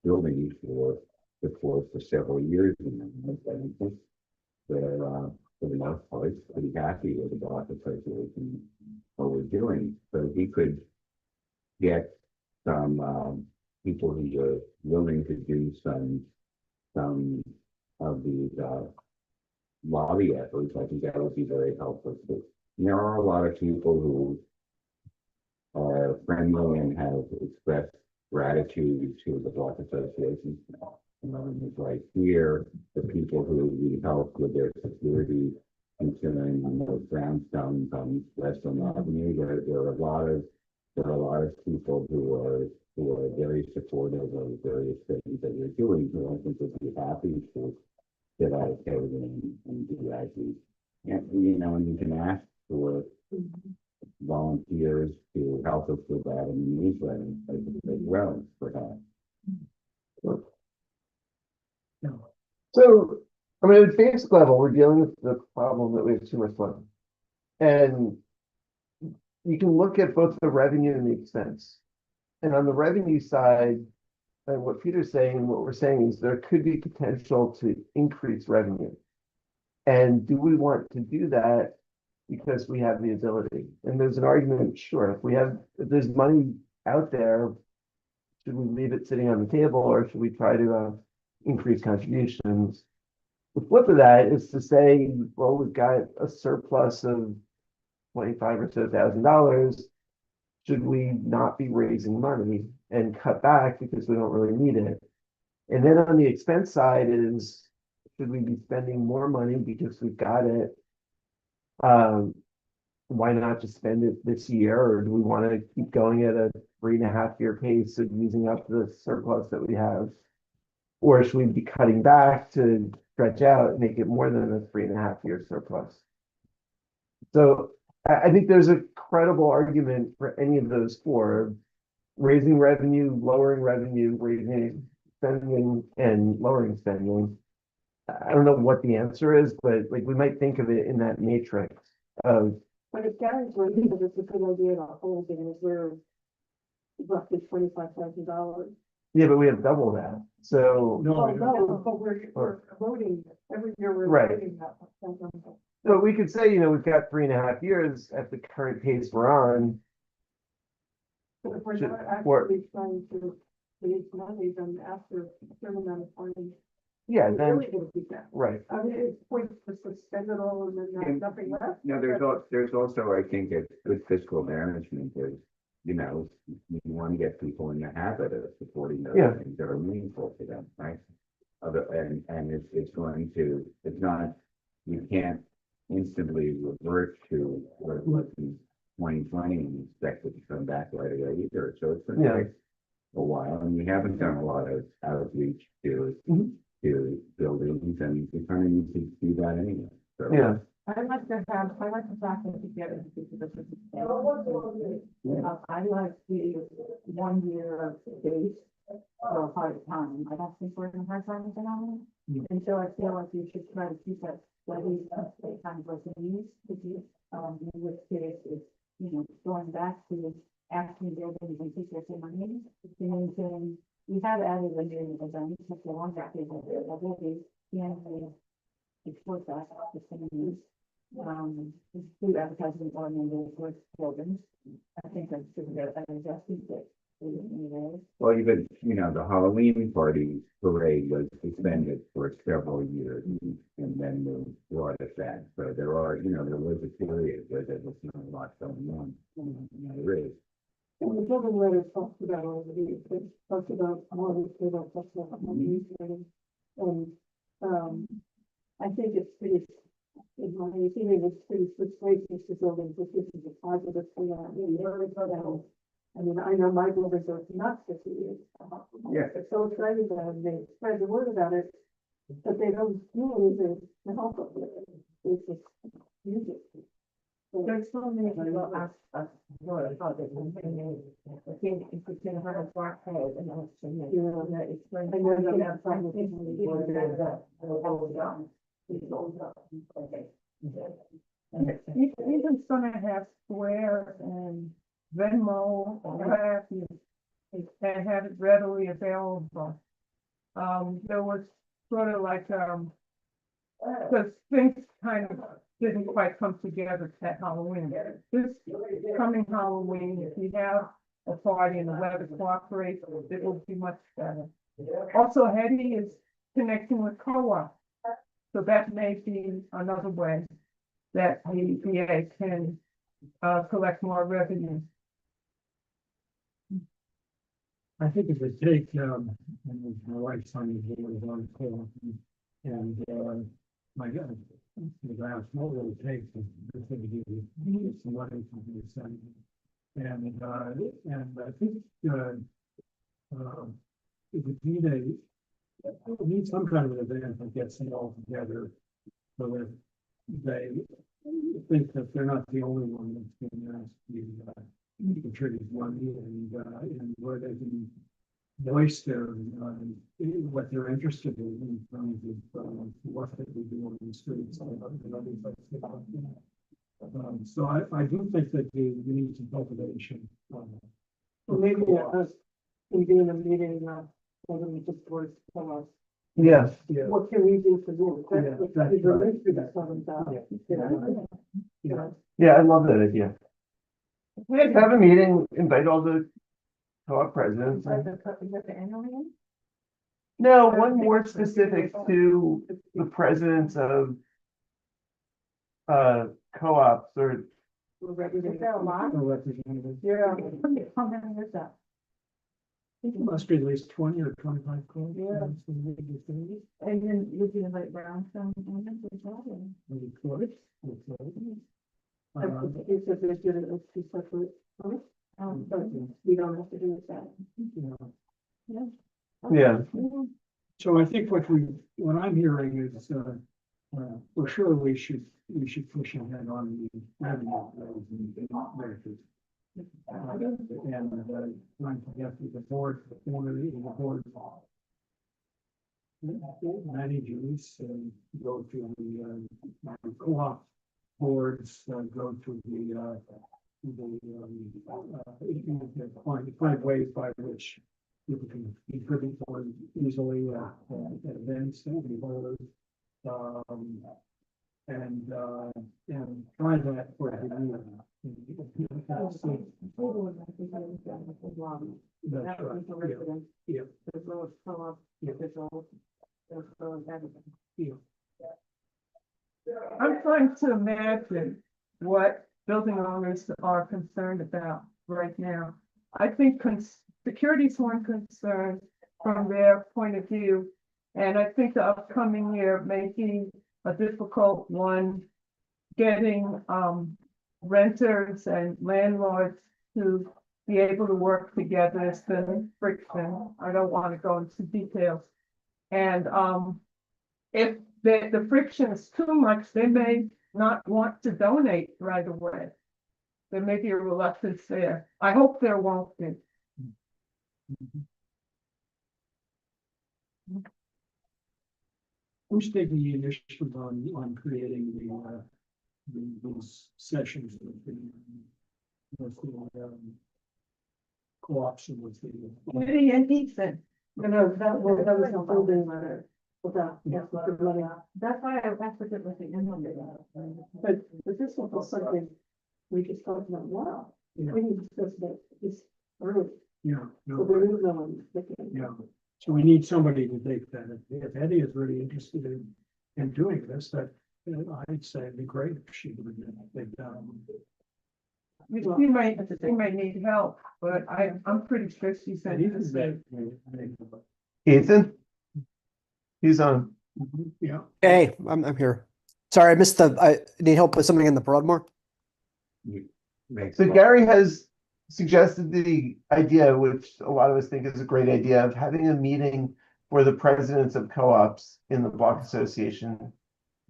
buildings for support for several years. And I think they're, for the most part, pretty happy with the block association, what we're doing. So he could get some people who are willing to do some of these lobby efforts. I think that would be very helpful. But there are a lot of people who are friendly and have expressed gratitude to the block association. It's right here, the people who we helped with their security concerning those brownstones on Western Avenue. There are a lot of people who are very supportive of various things that we're doing, who I think would be happy to get out of code and do that. And you can ask for volunteers to help us with that in the newsletter as well for that. So, I mean, at basic level, we're dealing with the problem that we have too much money. And you can look at both the revenue and the expense. And on the revenue side, and what Peter's saying and what we're saying is there could be potential to increase revenue. And do we want to do that because we have the ability? And there's an argument, sure, if there's money out there, should we leave it sitting on the table, or should we try to increase contributions? The flip of that is to say, well, we've got a surplus of $25,000 or so. Should we not be raising money and cut back because we don't really need it? And then on the expense side is, should we be spending more money because we've got it? Why not just spend it this year? Or do we want to keep going at a 3.5-year pace of using up the surplus that we have? Or should we be cutting back to stretch out and make it more than a 3.5-year surplus? So I think there's a credible argument for any of those four: raising revenue, raising spending, and lowering spending. I don't know what the answer is, but like we might think of it in that matrix of. But if Gary's right, because it's a good idea to hold in reserve roughly $25,000. Yeah, but we have double that. So But we're voting every year. We're Right. voting that. so we could say, we've got 3.5 years at the current pace we're on. But if we're Should- not actually trying to raise money, then after a certain amount of time, Yeah, we're then, really gonna do that. right. I mean, it's points to suspend it all and then have nothing left. There's also, I think, a good fiscal management is, you want to get people in the habit of supporting those Yeah. things that are meaningful to them, right? And it's not, you can't instantly revert to what it was in 2020 and expect it to come back right away either. So it's gonna Yeah. take a while, and we haven't done a lot of outreach to Mhm. buildings, and we kind of need to do that anyway. So Yeah. I like to talk together. I like the 1 year of space or hard time. I don't think we're in a hard time at the moment. And so I feel like you should try to keep that steady kind of these, in which case it's, going back to asking buildings and teachers and money. And then we have added a new event, such a long back, and export that, the same use. Through advertising or members with buildings. I think that's should be an adjustment that. Well, even, the Halloween party parade was suspended for several years and then moved brought it back. So there are, there was a period where there was not a lot going on. There is. And the building letter talks about all of these, it talks about more of the talks about more use letters. And, I think it's pretty, in my opinion, it's pretty persuasive to buildings, if this is a positive thing, I mean, I know my buildings are not 50 years. Yeah. They're so excited about it, they spread the word about it, but they don't do anything to help it with it. It's just music. There's so many people ask us, what about it, and I think if we can have a black code and that's, it's like. I know that outside of Even some have Square and Venmo or what have you, and have it readily available. There was sort of like, because things kind of didn't quite come together at Halloween. This coming Halloween, if you have a party and the weather cooperates, it will be much better. Also, Hetty is connecting with co-op. So that may be another way that the VA can collect more revenue. I think it would take, and my wife's on the board on call, and, my God, the last, what will it take to give you some money from the Senate? And I think, it would need some kind of an event that gets them all together, so that they think that they're not the only one that's being asked to contribute money, and where they can voice their, what they're interested in terms of, what they do on the streets and other things. So I do think that we need some cultivation. Well, maybe us convene a meeting, when we just boards tell us, Yeah, Yeah. what can we do for you? Yeah, That's that's the right. list that comes out, Yeah. yeah, I love that idea. Have a meeting, invite all the co-op presidents. The annual meeting? No, one more specific to the presidents of co-ops or, Is there a lot? No representatives. Yeah. How many is that? It must be at least 20 or 25 calls. Yeah. And then you can invite Brownstone and as well. Maybe close. He said they did it as two separate, huh? But we don't have to do that. yeah, So I think what I'm hearing is, for sure we should push ahead on the revenue flows and benefits. And trying to get to the board, the board. Managers and go to the co-op boards, go to find ways by which people can contribute more easily at events and beholders. And try that for the year. That's right. Yeah. As well as co-op officials, as well as everything. Yeah. I'm trying to imagine what building owners are concerned about right now. I think security is one concern from their point of view. And I think the upcoming year may be a difficult one, getting renters and landlords to be able to work together. It's been friction. I don't want to go into details. And if the friction is too much, they may not want to donate right away. There may be a reluctance there. I hope there won't be. Who's taking the initiative on creating these sessions with the co-ops and with the. Committee and Ethan. No, that was a holding letter. Without, yes, with the money. That's why I went with it with the end But this was something we just talked about, wow, Yeah, we need to discuss that this early, yeah, so no, there is no one thinking. yeah. So we need somebody to take that. If Eddie is really interested in doing this, that I'd say it'd be great if she would take that. He might need help, but I'm pretty sure she said this. Ethan? He's on. Yeah. Hey, I'm here. Sorry, I missed I need help with something in the Broadmoor. Makes So a lot- Gary has suggested the idea, which a lot of us think is a great idea, of having a meeting for the presidents of co-ops in the block association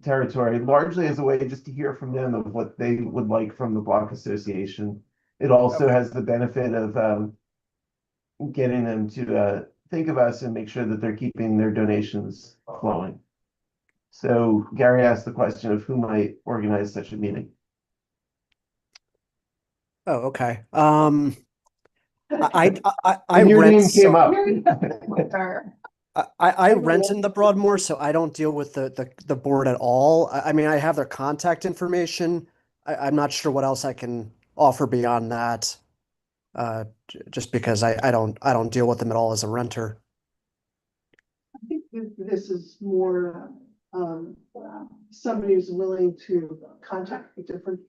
territory, largely as a way just to hear from them of what they would like from the block association. It also has the benefit of getting them to think of us and make sure that they're keeping their donations flowing. So Gary asked the question of who might organize such a meeting. Oh, okay. I And your rent name came up. I rent in the Broadmoor, so I don't deal with the board at all. I mean, I have their contact information. I'm not sure what else I can offer beyond that. Just because I don't deal with them at all as a renter. I think this is more, somebody who's willing to contact a different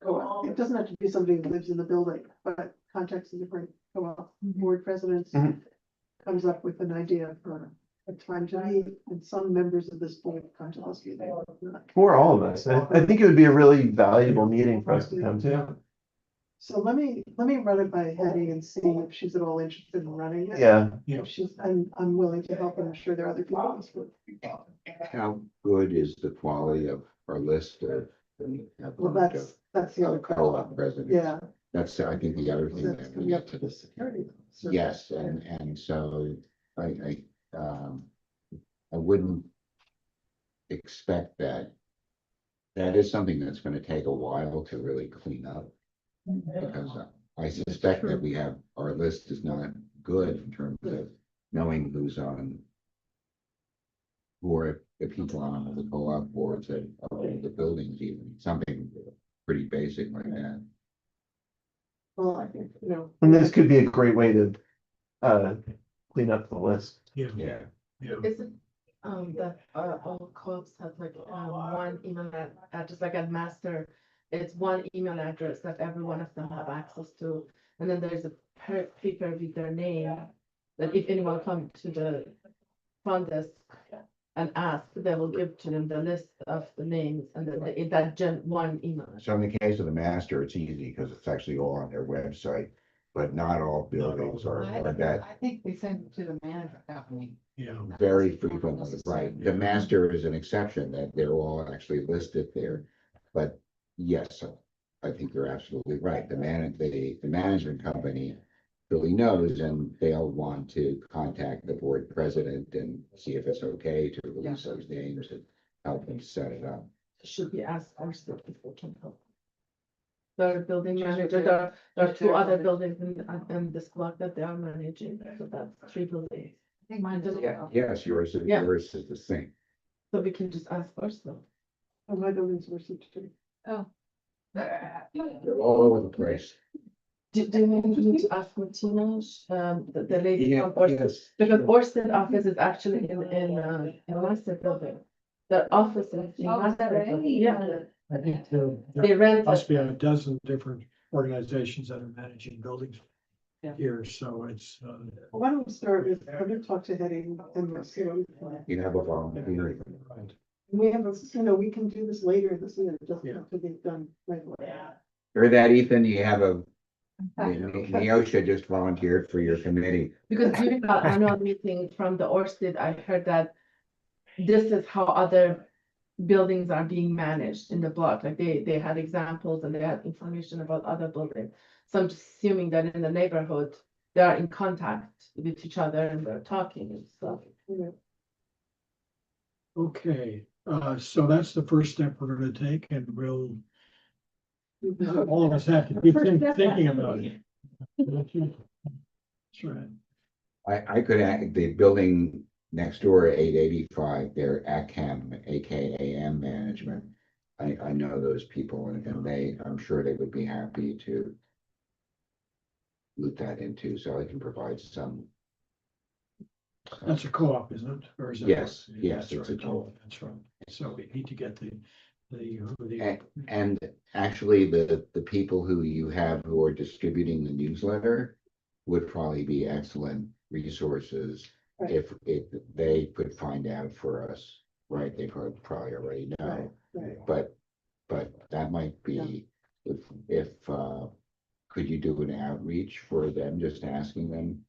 co-op. It doesn't have to be somebody who lives in the building, but contacts a different co-op board presidents. Mhm. Comes up with an idea for a time to meet, and some members of this board come to us. For all of us. I think it would be a really valuable meeting for us to come to. So let me run it by Hetty and see if she's at all interested in running it. Yeah. If she's, I'm willing to help, and I'm sure there are other people in this group. How good is the quality of our list of? Well, that's the other Co-op question. presidents. Yeah, That's, I think, the other thing. that's that we coming need up to the security. Yes, and so I wouldn't expect that. That is something that's gonna take a while to really clean up. Because I suspect that we have, our list is not good in terms of knowing who's on. Who are the people on the co-op boards that own the buildings, even something pretty basic like that. Well, I think, And this could be a great way to clean up the list. Yeah. Yeah. Is it, that all co-ops have like, one email address, like at master, it's one email address that every one of them have access to. And then there's a paper with their name, that if anyone come to the front desk and ask, they will give to them the list of the names and then that one email. So in the case of the master, it's easy because it's actually all on their website, but not all buildings are that. I think we send it to the management company. Yeah. Very frequently, right? The master is an exception that they're all actually listed there. But yes, I think you're absolutely right. The management company really knows, and they'll want to contact the board president and see if it's okay to release those names and help them set it up. Should be asked first if people can help. The building manager, there are two other buildings in this block that they are managing, so that's 3 buildings. I think mine does go. Yes, yours Yeah. is the same. So we can just ask first though. and my buildings were such to. Oh. They're all over the place. Do you need to ask Martina, the lady Yeah, from Orsted? yes. Because Orsted office is actually in Master Building. The office is in Oh, is that Master right? Building, yeah, I think they rent must it. be a dozen different organizations that are managing buildings Yeah. here, so it's, Why don't we start with, I'm gonna talk to Hetty and let's see what we can. You have a volunteer. right. We have, we can do this later this year, it doesn't Yeah. have to be done right away. Heard that, Ethan? You have Neosha just volunteered for your committee. Because during our annual meeting from the Orsted, I heard that this is how other buildings are being managed in the block. Like they had examples and they had information about other buildings. So I'm just assuming that in the neighborhood, they are in contact with each other and they're talking and stuff. Okay, so that's the first step we're gonna take, and we'll. All of us have to be thinking about it. That's right. I could add, the building next door, 885, they're ACAM, AKAM Management. I know those people and I'm sure they would be happy to loop that into, so I can provide some. That's a co-op, isn't it? Or is it? Yes, Yeah, yes, that's it's a right. co-op. That's right. So we need to get the. And actually, the people who you have who are distributing the newsletter would probably be excellent resources Right. if they could find out for us, right? They probably already know, Right. but that might be, if could you do an outreach for them, just asking them?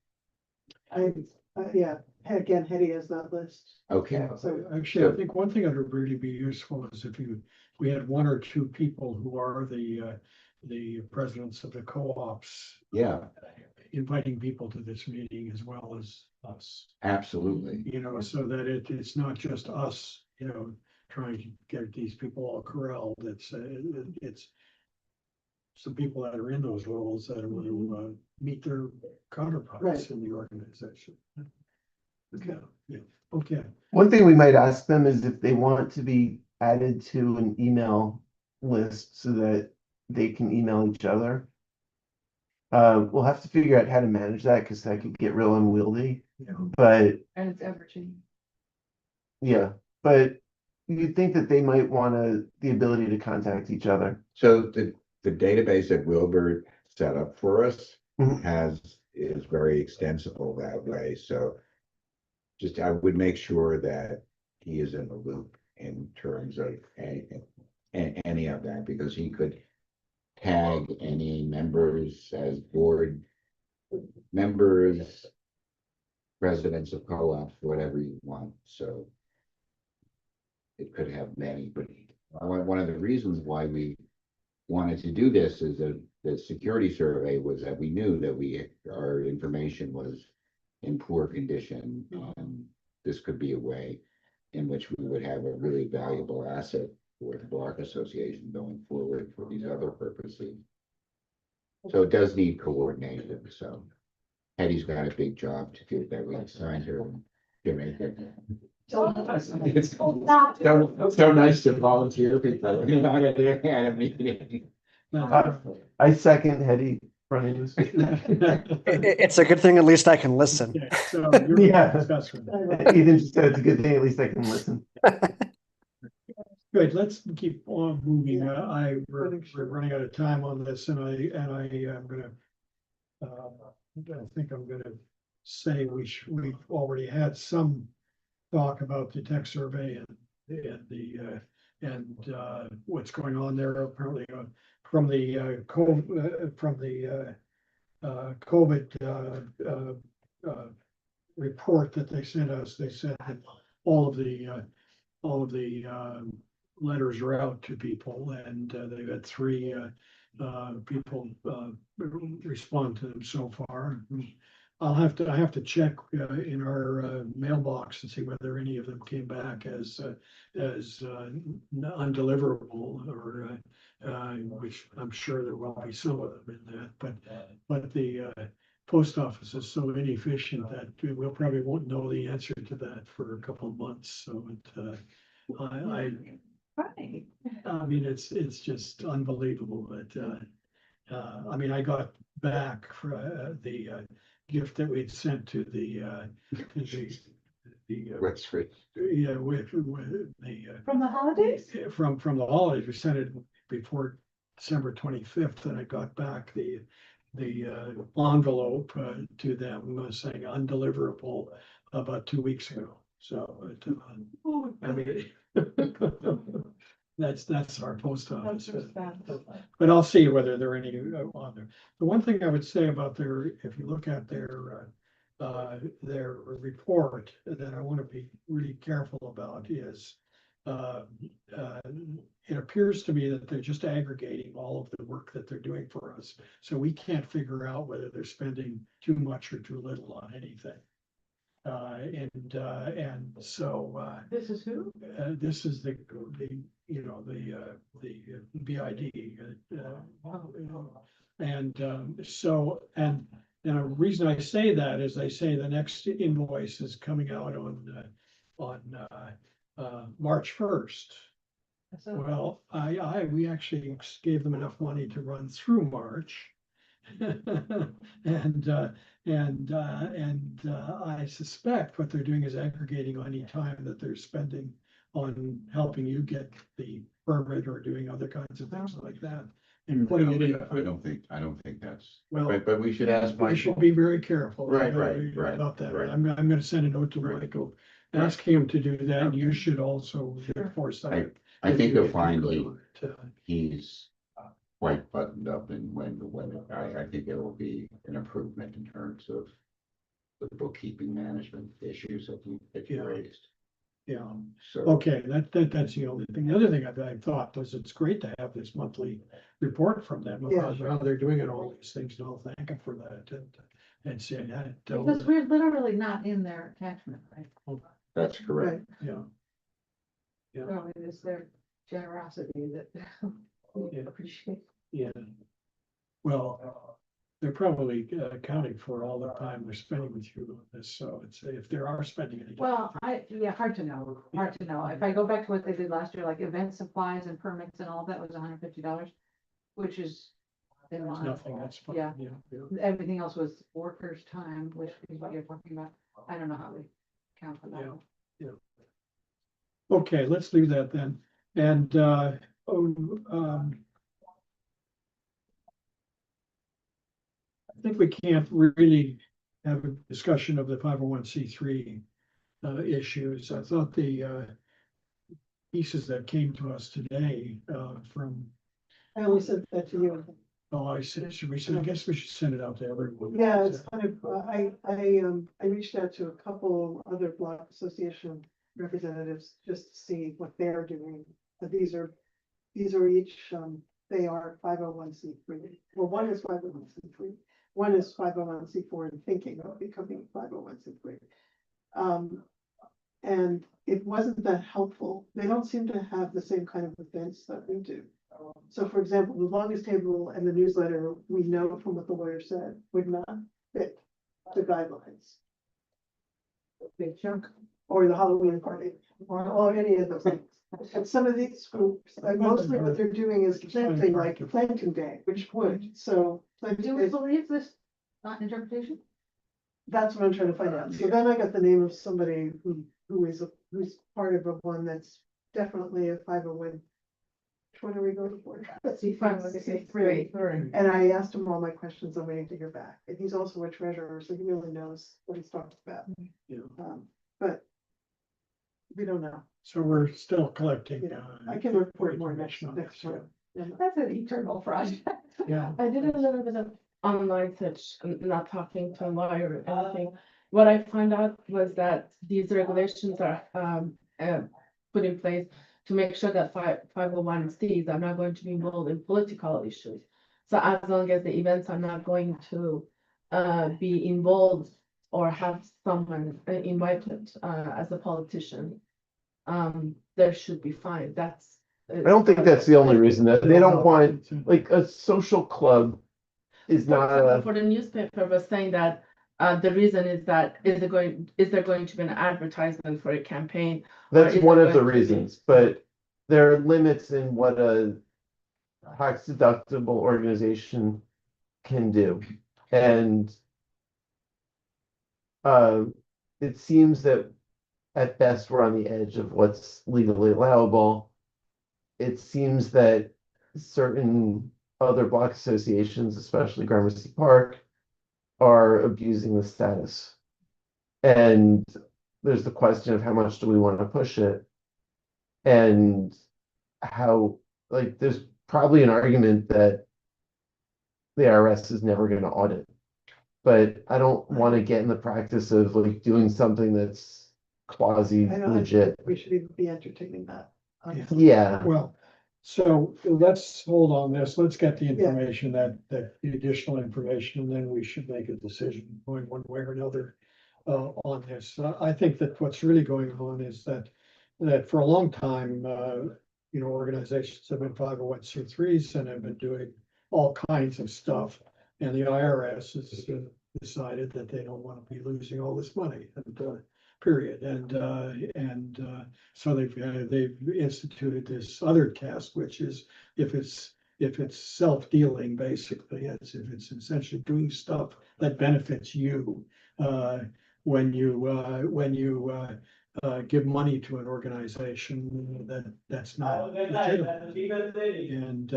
Yeah, again, Hetty has that list. Okay, So Actually, I think one thing that would really be useful is if we had one or two people who are the presidents of the co-ops. yeah, Inviting people to this meeting as well as us, absolutely. you know, so that it's not just us, you know, trying to get these people all corralled. It's some people that are in those roles that want to meet their counterparts Right. in the organization. Okay, yeah, okay. One thing we might ask them is if they want to be added to an email list so that they can email each other. We'll have to figure out how to manage that because that could get real unwieldy, Yeah. but And it's ever changing. yeah, but you'd think that they might want the ability to contact each other. So the database that Wilbur set up for us Mhm. is very extensible that way, so. Just, I would make sure that he is in the loop in terms of any of that, because he could tag any members as board members, presidents of co-ops, whatever you want, so. It could have many, but one of the reasons why we wanted to do this is that the security survey was that we knew that our information was in poor condition, and this could be a way in which we would have a really valuable asset for the Block Association going forward for these other purposes. So it does need coordination, so Hetty's got a big job to do that we assigned her. It's so nice to volunteer people. You know, at a meeting. I second Hetty running this. It's a good thing at least I can listen. Okay, so you're Yeah. discussing. Ethan just said it's a good thing, at least I can listen. Good, let's keep on moving. We're running out of time on this, and I am gonna. I think I'm gonna say we've already had some talk about the tech survey and what's going on there. Apparently, from the COVID report that they sent us, they said that all of the letters are out to people, and they've had 3 people respond to them so far. I have to check in our mailbox and see whether any of them came back as undeliverable, or which I'm sure there will be some of them in that, but the post office is so inefficient that we'll probably won't know the answer to that for a couple of months. So I mean, it's just unbelievable that I mean, I got back for the gift that we'd sent to the Westford. yeah, with the From the holidays? from the holidays. We sent it before December 25th, and I got back the envelope to them saying undeliverable about 2 weeks ago. So I mean, that's our post office. But I'll see whether there are any on there. The one thing I would say about if you look at their report that I want to be really careful about is uh, it appears to me that they're just aggregating all of the work that they're doing for us. So we can't figure out whether they're spending too much or too little on anything. And so, This is who? this is the, you know, the BID. So, and the reason I say that is they say the next invoice is coming out on March 1st. So, Well, we actually gave them enough money to run through March. And I suspect what they're doing is aggregating any time that they're spending on helping you get the permit or doing other kinds of things like that. And putting it in. I don't think that's, Well, but we should ask we should Michael. be very careful. Right. About that. Right. I'm gonna send a note to Right. Michael, Right. asking him to do that, and you should also enforce that. I think you'll you'll find to- he's quite buttoned up and I think it will be an improvement in terms of the bookkeeping management issues that you Yeah. raised. Yeah, So, okay, that's the only thing. The other thing I thought was it's great to have this monthly report from them about how they're doing it, all these things, and I'll thank them for that and say that. because we're literally not in their catchment, right? that's correct. Yeah, So it is their generosity that we Yeah. appreciate. yeah. Well, they're probably accounting for all the time they're spending with you on this, so it's, if they are spending any. Well, hard to know, hard to know. If I go back to what they did last year, like event supplies and permits and all that was $150, which is in It's line. nothing, that's fine. Yeah. Yeah. Everything else was workers' time, which is what you're talking about. I don't know how they count for that. Yeah. Okay, let's leave that then. And, I think we can't really have a discussion of the 501c3 issues. I thought the pieces that came to us today from, I only sent that to you. I guess we should send it out to everyone. Yeah, it's kind of, I reached out to a couple other block association representatives just to see what they're doing. But these are each, they are 501c3. Well, one is 501c3. One is 501c4 and thinking of becoming 501c3. And it wasn't that helpful. They don't seem to have the same kind of events that we do. So for example, the longest table and the newsletter, we know from what the lawyer said, would not fit the guidelines. Big chunk. Or the Halloween party, or any of those things. And some of these groups, mostly what they're doing is planting, like planting day, which would, so. Do we believe this interpretation? That's what I'm trying to find out. So then I got the name of somebody who's part of a one that's definitely a 501. Which one are we going for? C3. And I asked him all my questions. I'm waiting to hear back. And he's also a treasurer, so he really knows what he's talking about. Yeah. But we don't know. So we're still collecting. Yeah, I can report more next information on next this, yeah. time. That's an eternal project. Yeah. I did a little bit of online search, not talking to a lawyer or anything. What I found out was that these regulations are put in place to make sure that 501Cs are not going to be involved in political issues. So as long as the events are not going to be involved or have someone invited as a politician, there should be fine. That's. I don't think that's the only reason that they don't want, like, a social club is not a, For the newspaper was saying that the reason is that is there going to be an advertisement for a campaign? that's is one it of the going to be- reasons, but there are limits in what a tax deductible organization can do. And it seems that at best, we're on the edge of what's legally allowable. It seems that certain other block associations, especially Gramercy Park, are abusing the status. And there's the question of how much do we want to push it? And how, like, there's probably an argument that the IRS is never going to audit. But I don't want to get in the practice of like doing something that's quasi I don't legit. think we should even be entertaining that. Yeah, Well, so let's hold on this. Let's get the information that the additional information, and then we should make a decision going one way or another on this. I think that what's really going on is that for a long time, organizations have been 501c3s and have been doing all kinds of stuff. And the IRS has decided that they don't want to be losing all this money, and period. And so they've instituted this other test, which is if it's self-dealing, basically, it's if it's essentially doing stuff that benefits you. When you give money to an organization, that's not legitimate. And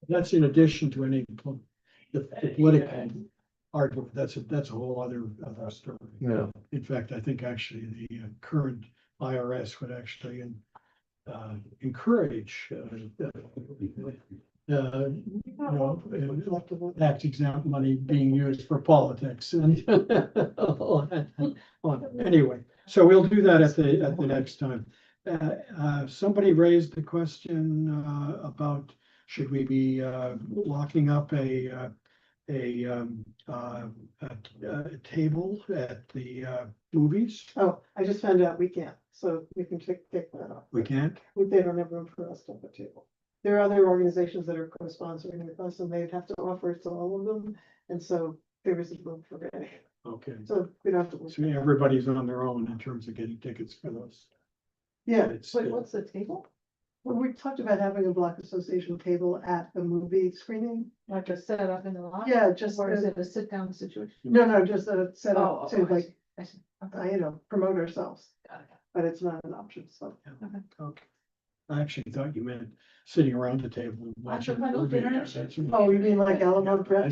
that's in addition to any the political argument. That's a whole other story. yeah. In fact, I think actually the current IRS would actually encourage tax exempt money being used for politics and anyway, so we'll do that at the next time. Somebody raised the question about should we be locking up a table at the movies? Oh, I just found out we can't, so we can take that off. We can't? They don't have room for us to have a table. There are other organizations that are co-sponsoring with us, and they'd have to offer it to all of them, and so there isn't room for any. Okay, So we don't have to. so everybody's on their own in terms of getting tickets for those. Yeah, It's, Wait, what's the table? well, we talked about having a block association table at the movie screening. Like a set up in the lobby? Yeah, just, Or is it a sit down situation? no, just a set Oh, up to I like, see, I see. Okay. promote ourselves, Got it. but it's not an option, so. okay. I actually thought you meant sitting around the table and watching. took my the little movie. dinner. Oh, you mean like Alamo Prep?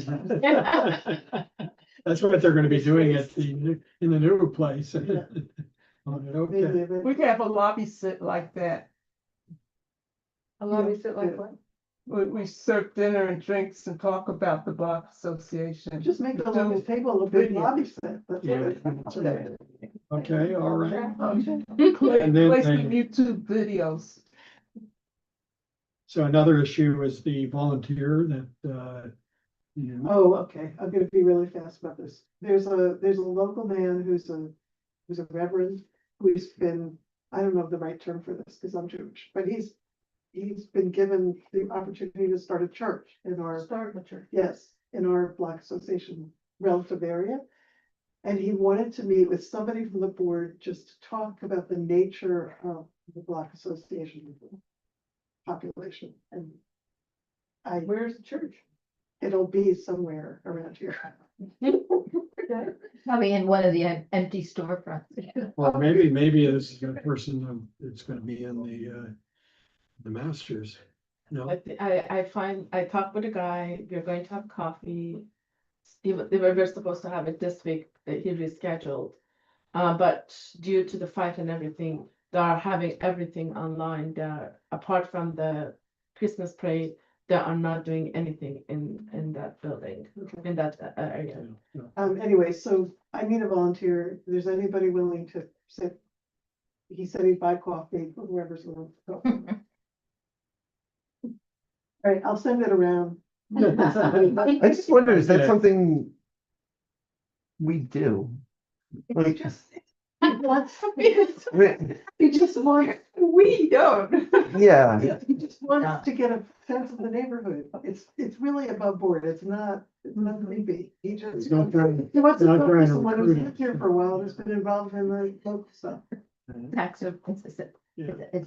That's what they're gonna be doing in the new place. Yeah. Okay, Maybe, but- We could have a lobby sit like that. A lobby sit like what? We serve dinner and drinks and talk about the Block Association. Just make the lobby table a big lobby set. That's Yeah. it. okay, all right. Play And then some they- YouTube videos. So another issue is the volunteer that, Oh, okay, I'm gonna be really fast about this. There's a local man who's a reverend, who's been, I don't know the right term for this, because I'm Jewish, but he's been given the opportunity to start a church in our, Start with church. yes, in our Block Association relative area. And he wanted to meet with somebody from the board just to talk about the nature of the Block Association population, and Where's the church? it'll be somewhere around here. Probably in one of the empty storefronts. well, maybe this is the person that's gonna be in the masters. No, I talked with a guy, we're going to have coffee. They were supposed to have it this week, he rescheduled. But due to the fight and everything, they are having everything online. Apart from the Christmas parade, they are not doing anything in that building, in that area. Anyway, so I need a volunteer. If there's anybody willing to sit. He said he'd buy coffee for whoever's willing to go. All right, I'll send it around. I just wonder, is that Yeah. something we do? He Like, just he wants, I mean, he just wants, We don't. yeah, he just wants to get a sense of the neighborhood. It's really above board. It's not creepy. He just. It's not trying- He wants to not talk trying to to someone who's recruit lived here for a while, who's been involved in the local stuff. Tax, it's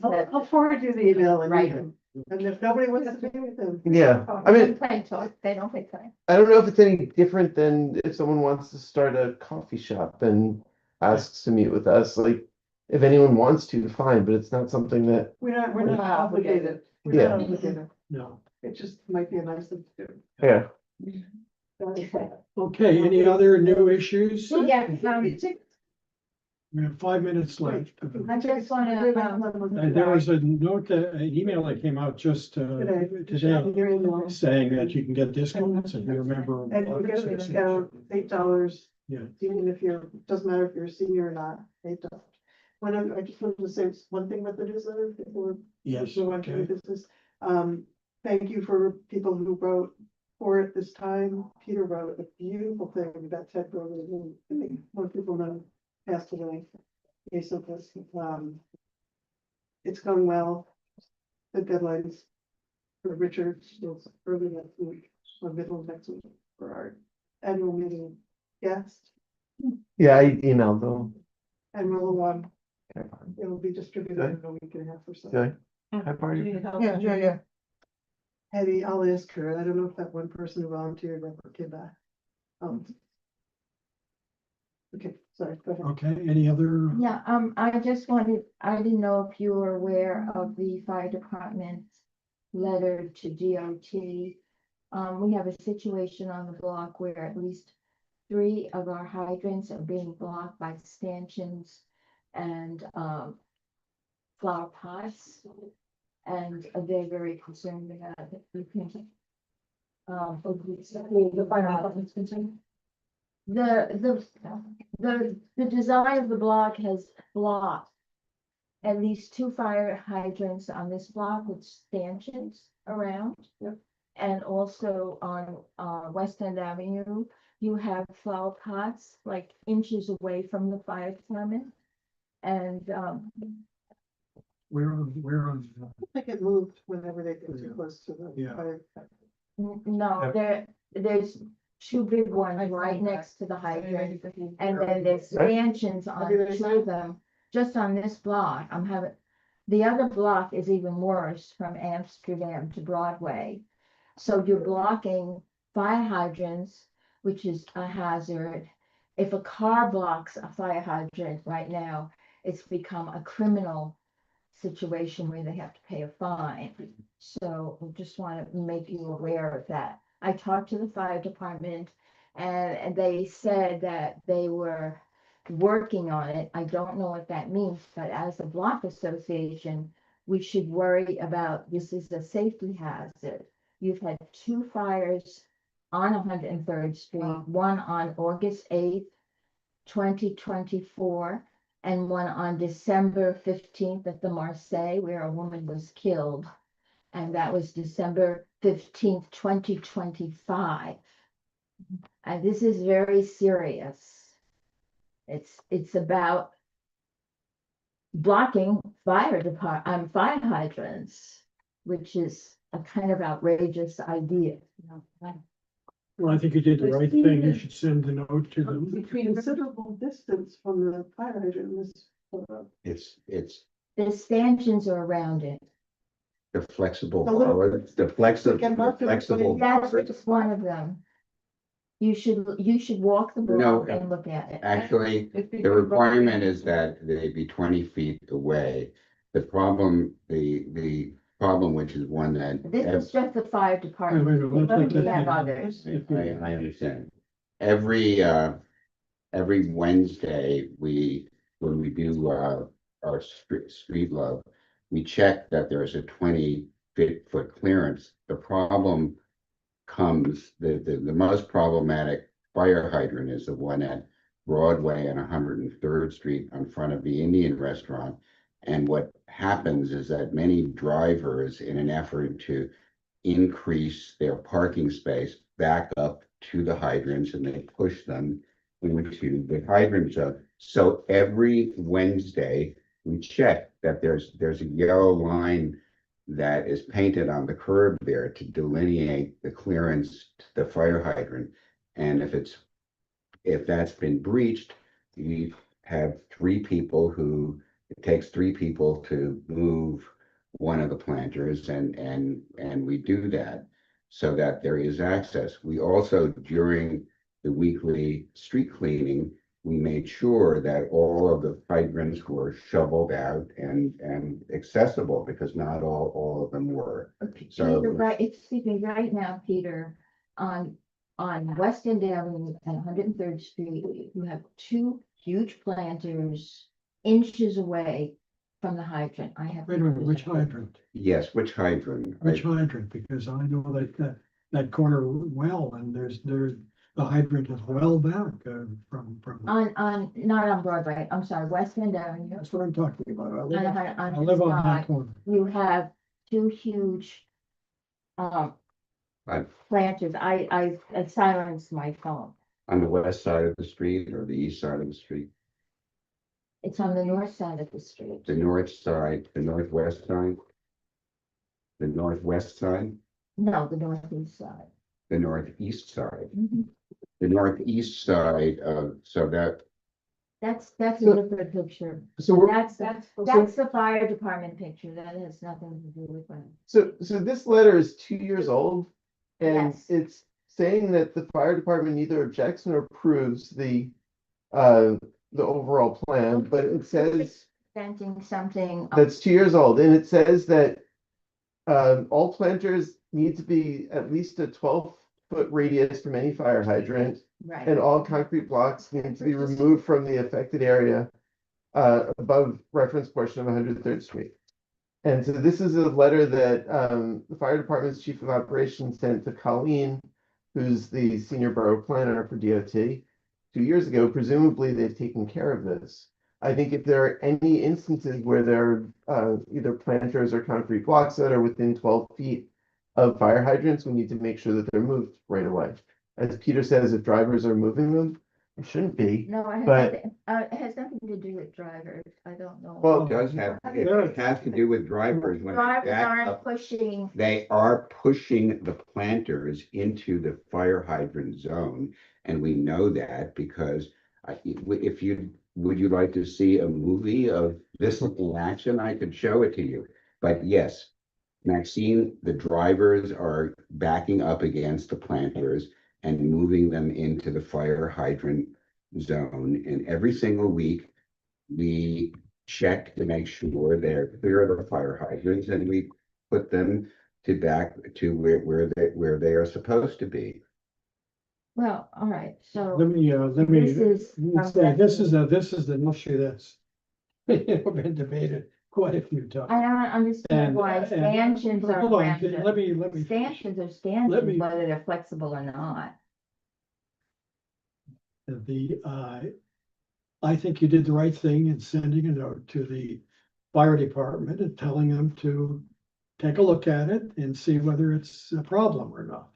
I'll forward you the email and Right. you can, and if nobody wants to be with them. yeah. I mean, plain talk, they don't take time. I don't know if it's any different than if someone wants to start a coffee shop and asks to meet with us. Like, if anyone wants to, fine, but it's not something that, We're not We're not obligated. We're Yeah. not obligated. No, It just might be a nice thing to do. yeah. okay, any other new issues? Yeah, We have 5 minutes left. I just wanna, There was a note, an email that came out just Today. today Your email. saying that you can get discounts if you're a member. of And you get a discount, $8, Yeah, even if you're, doesn't matter if you're a senior or not, $8. I just wanted to say one thing about the newsletter before Yes, we move on to new okay. business. Thank you for people who wrote for it this time. Peter wrote a beautiful thing about Ted Grover, who I think most people know passed away. It's going well. The deadlines for Richard is early next week, or middle of next week for our annual meeting guest. Yeah, I emailed them. And we'll, Okay. it'll be distributed in a week and a half or so. Good. Hi, party. Yeah. Hetty, I'll ask her. I don't know if that one person who volunteered ever came back. Okay, sorry, go ahead. Okay, any other? Yeah, I just wanted, I didn't know if you were aware of the fire department's letter to DOT. We have a situation on the block where at least 3 of our hydrants are being blocked by stanchions and, flower pots. And they're very concerned about it. We can, the fire department's concerned. The design of the block has blocked at least 2 fire hydrants on this block with stanchions around. Yep. And also on, West End Avenue, you have flower pots like inches away from the fire department. And, We're on, I get moved whenever they get too close to the. Yeah. fire. no, there's 2 big ones right next to the hydrant. And then there's stanchions on 2 of them, just on this block. The other block is even worse from Amsterdam to Broadway. So you're blocking fire hydrants, which is a hazard. If a car blocks a fire hydrant right now, it's become a criminal situation where they have to pay a fine. So we just want to make you aware of that. I talked to the fire department and they said that they were working on it. I don't know what that means, but as a block association, we should worry about, this is a safety hazard. You've had 2 fires on 103rd Street, one on August 8th, 2024, and one on December 15th at the Marseille, where a woman was killed. And that was December 15th, 2025. And this is very serious. It's about blocking fire hydrants, which is a kind of outrageous idea. well, I think you did the right thing. You should send a note to them. Between considerable distance from the fire hydrant, this. It's The stanchions are around it. the flexible, The little- the flexible, Like a marker flexible. That's just one of them. You should walk the block No, and look at it. Actually, the requirement is that they be 20 feet away. The problem, the problem, which is one that. This is just the fire Wait, department. wait, wait, let's We take have that. others. I understand. Every Wednesday, when we do, our street love, we check that there's a 20-foot clearance. The problem comes, the most problematic fire hydrant is the one at Broadway and 103rd Street in front of the Indian restaurant. And what happens is that many drivers, in an effort to increase their parking space, back up to the hydrants and they push them into the hydrant zone. So every Wednesday, we check that there's a yellow line that is painted on the curb there to delineate the clearance to the fire hydrant. And if that's been breached, we have 3 people who, it takes 3 people to move one of the planters and we do that so that there is access. We also, during the weekly street cleaning, we made sure that all of the hydrants were shoveled out and accessible, because not all of them were. So- Peter, right, excuse me, right now, Peter, on West End Avenue and 103rd Street, you have 2 huge planters inches away from the hydrant. I have. Wait a minute, which hydrant? Yes, which hydrant? Which hydrant? Because I know that corner well, and the hydrant is well back, from, not on Broadway, I'm sorry, West End Avenue. that's what I'm talking about. I On live the on that side, corner. you have two huge Right. branches. I silenced my phone. On the west side of the street or the east side of the street? It's on the north side of the street. The north side, the northwest side? The northwest side, No, the northeast side. the northeast side, Mhm. the northeast side of, so that, That's a So- different picture. So we're, That's the fire department picture. That has nothing to do with it. so this letter is 2 years old. And Yes. it's saying that the fire department neither objects nor approves the overall plan, but it says Presenting something. that's 2 years old, and it says that all planters need to be at least a 12-foot radius from any fire hydrant, Right. and all concrete blocks need to be removed from the affected area above reference portion of 103rd Street. And so this is a letter that the fire department's chief of operations sent to Colleen, who's the senior borough planner for DOT 2 years ago. Presumably, they've taken care of this. I think if there are any instances where there are either planters or concrete blocks that are within 12 feet of fire hydrants, we need to make sure that they're moved right away. As Peter says, if drivers are moving them, it shouldn't be. No, But- it has nothing to do with drivers. I don't know. Well, it does have, it has to do with drivers. When Drivers that aren't up- pushing. They are pushing the planters into the fire hydrant zone, and we know that because if you, would you like to see a movie of this in action? I could show it to you. But yes, Maxine, the drivers are backing up against the planters and moving them into the fire hydrant zone. And every single week, we check to make sure they're clear of the fire hydrants, and we put them to back to where they are supposed to be. Well, all right, so. Let me This is let me say, this is an issue that's been debated quite a few times. I don't understand And- why and- stanchions are Hold on, granted. let me. Stanchions are Let stanchions, me- whether they're flexible or not. I think you did the right thing in sending a note to the fire department and telling them to take a look at it and see whether it's a problem or not.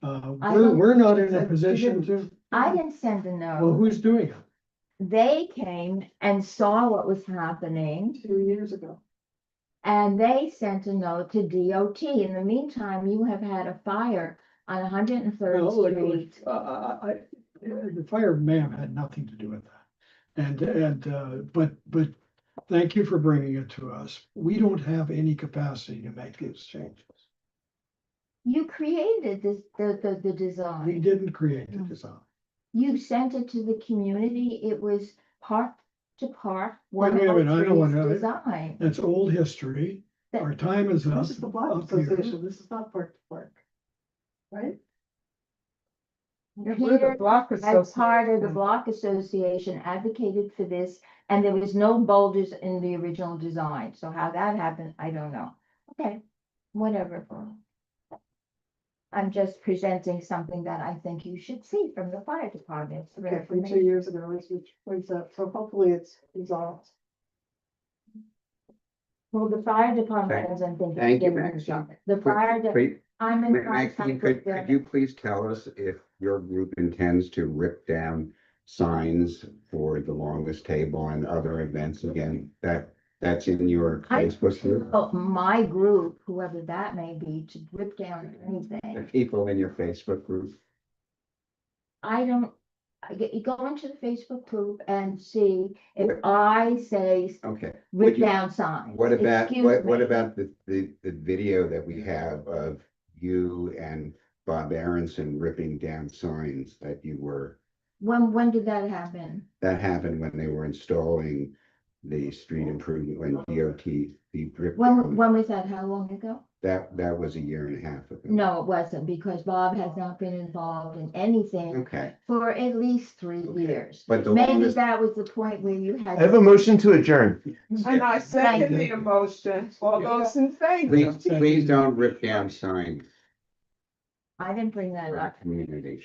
I don't- We're not in a position to, I didn't send a well, note. who's doing it? They came and saw what was happening 2 years ago. and they sent a note to DOT. In the meantime, you have had a fire on 103rd Well, look, Street. The fire may have had nothing to do with that. But thank you for bringing it to us. We don't have any capacity to make these changes. You created this, the We design. didn't create the design. You sent it to the community. It was part to part. Wait a minute, I don't 103's wanna- design. That's old history. Our time is up. This is the block up here. association, this is not park to park. Right? Peter, as part of the block association, advocated for this, and there was no boulders in the original design. So how that happened, I don't know. Okay, whatever. I'm just presenting something that I think you should see from the fire department. for Okay, from information. 2 years ago, which was up, so hopefully it's resolved. Well, the fire department Thank- doesn't think. it's Thank you, getting Maxine. resolved. The fire, Wait, I'm in Maxine, contact could with them. you please tell us if your group intends to rip down signs for the longest table and other events again? That's in your I- Facebook group? Oh, my group, whoever that may be, to rip down The anything. people in your Facebook group? I don't, you go into the Facebook group and see if I say Okay. rip Would you- down signs. What about, Excuse what me. about the video that we have of you and Bob Aronson ripping down signs that you were, When did that happen? that happened when they were installing the street improvement, when DOT, the drip. When was that? How long ago? That was a year and a half ago. No, it wasn't, because Bob has not been involved in anything Okay, for at least 3 Okay. years. but the Maybe longest, that was the point where you had. I have a motion to adjourn. And I Thank second you. the motion. All those in favor? please don't rip down signs I didn't bring that for our up. community.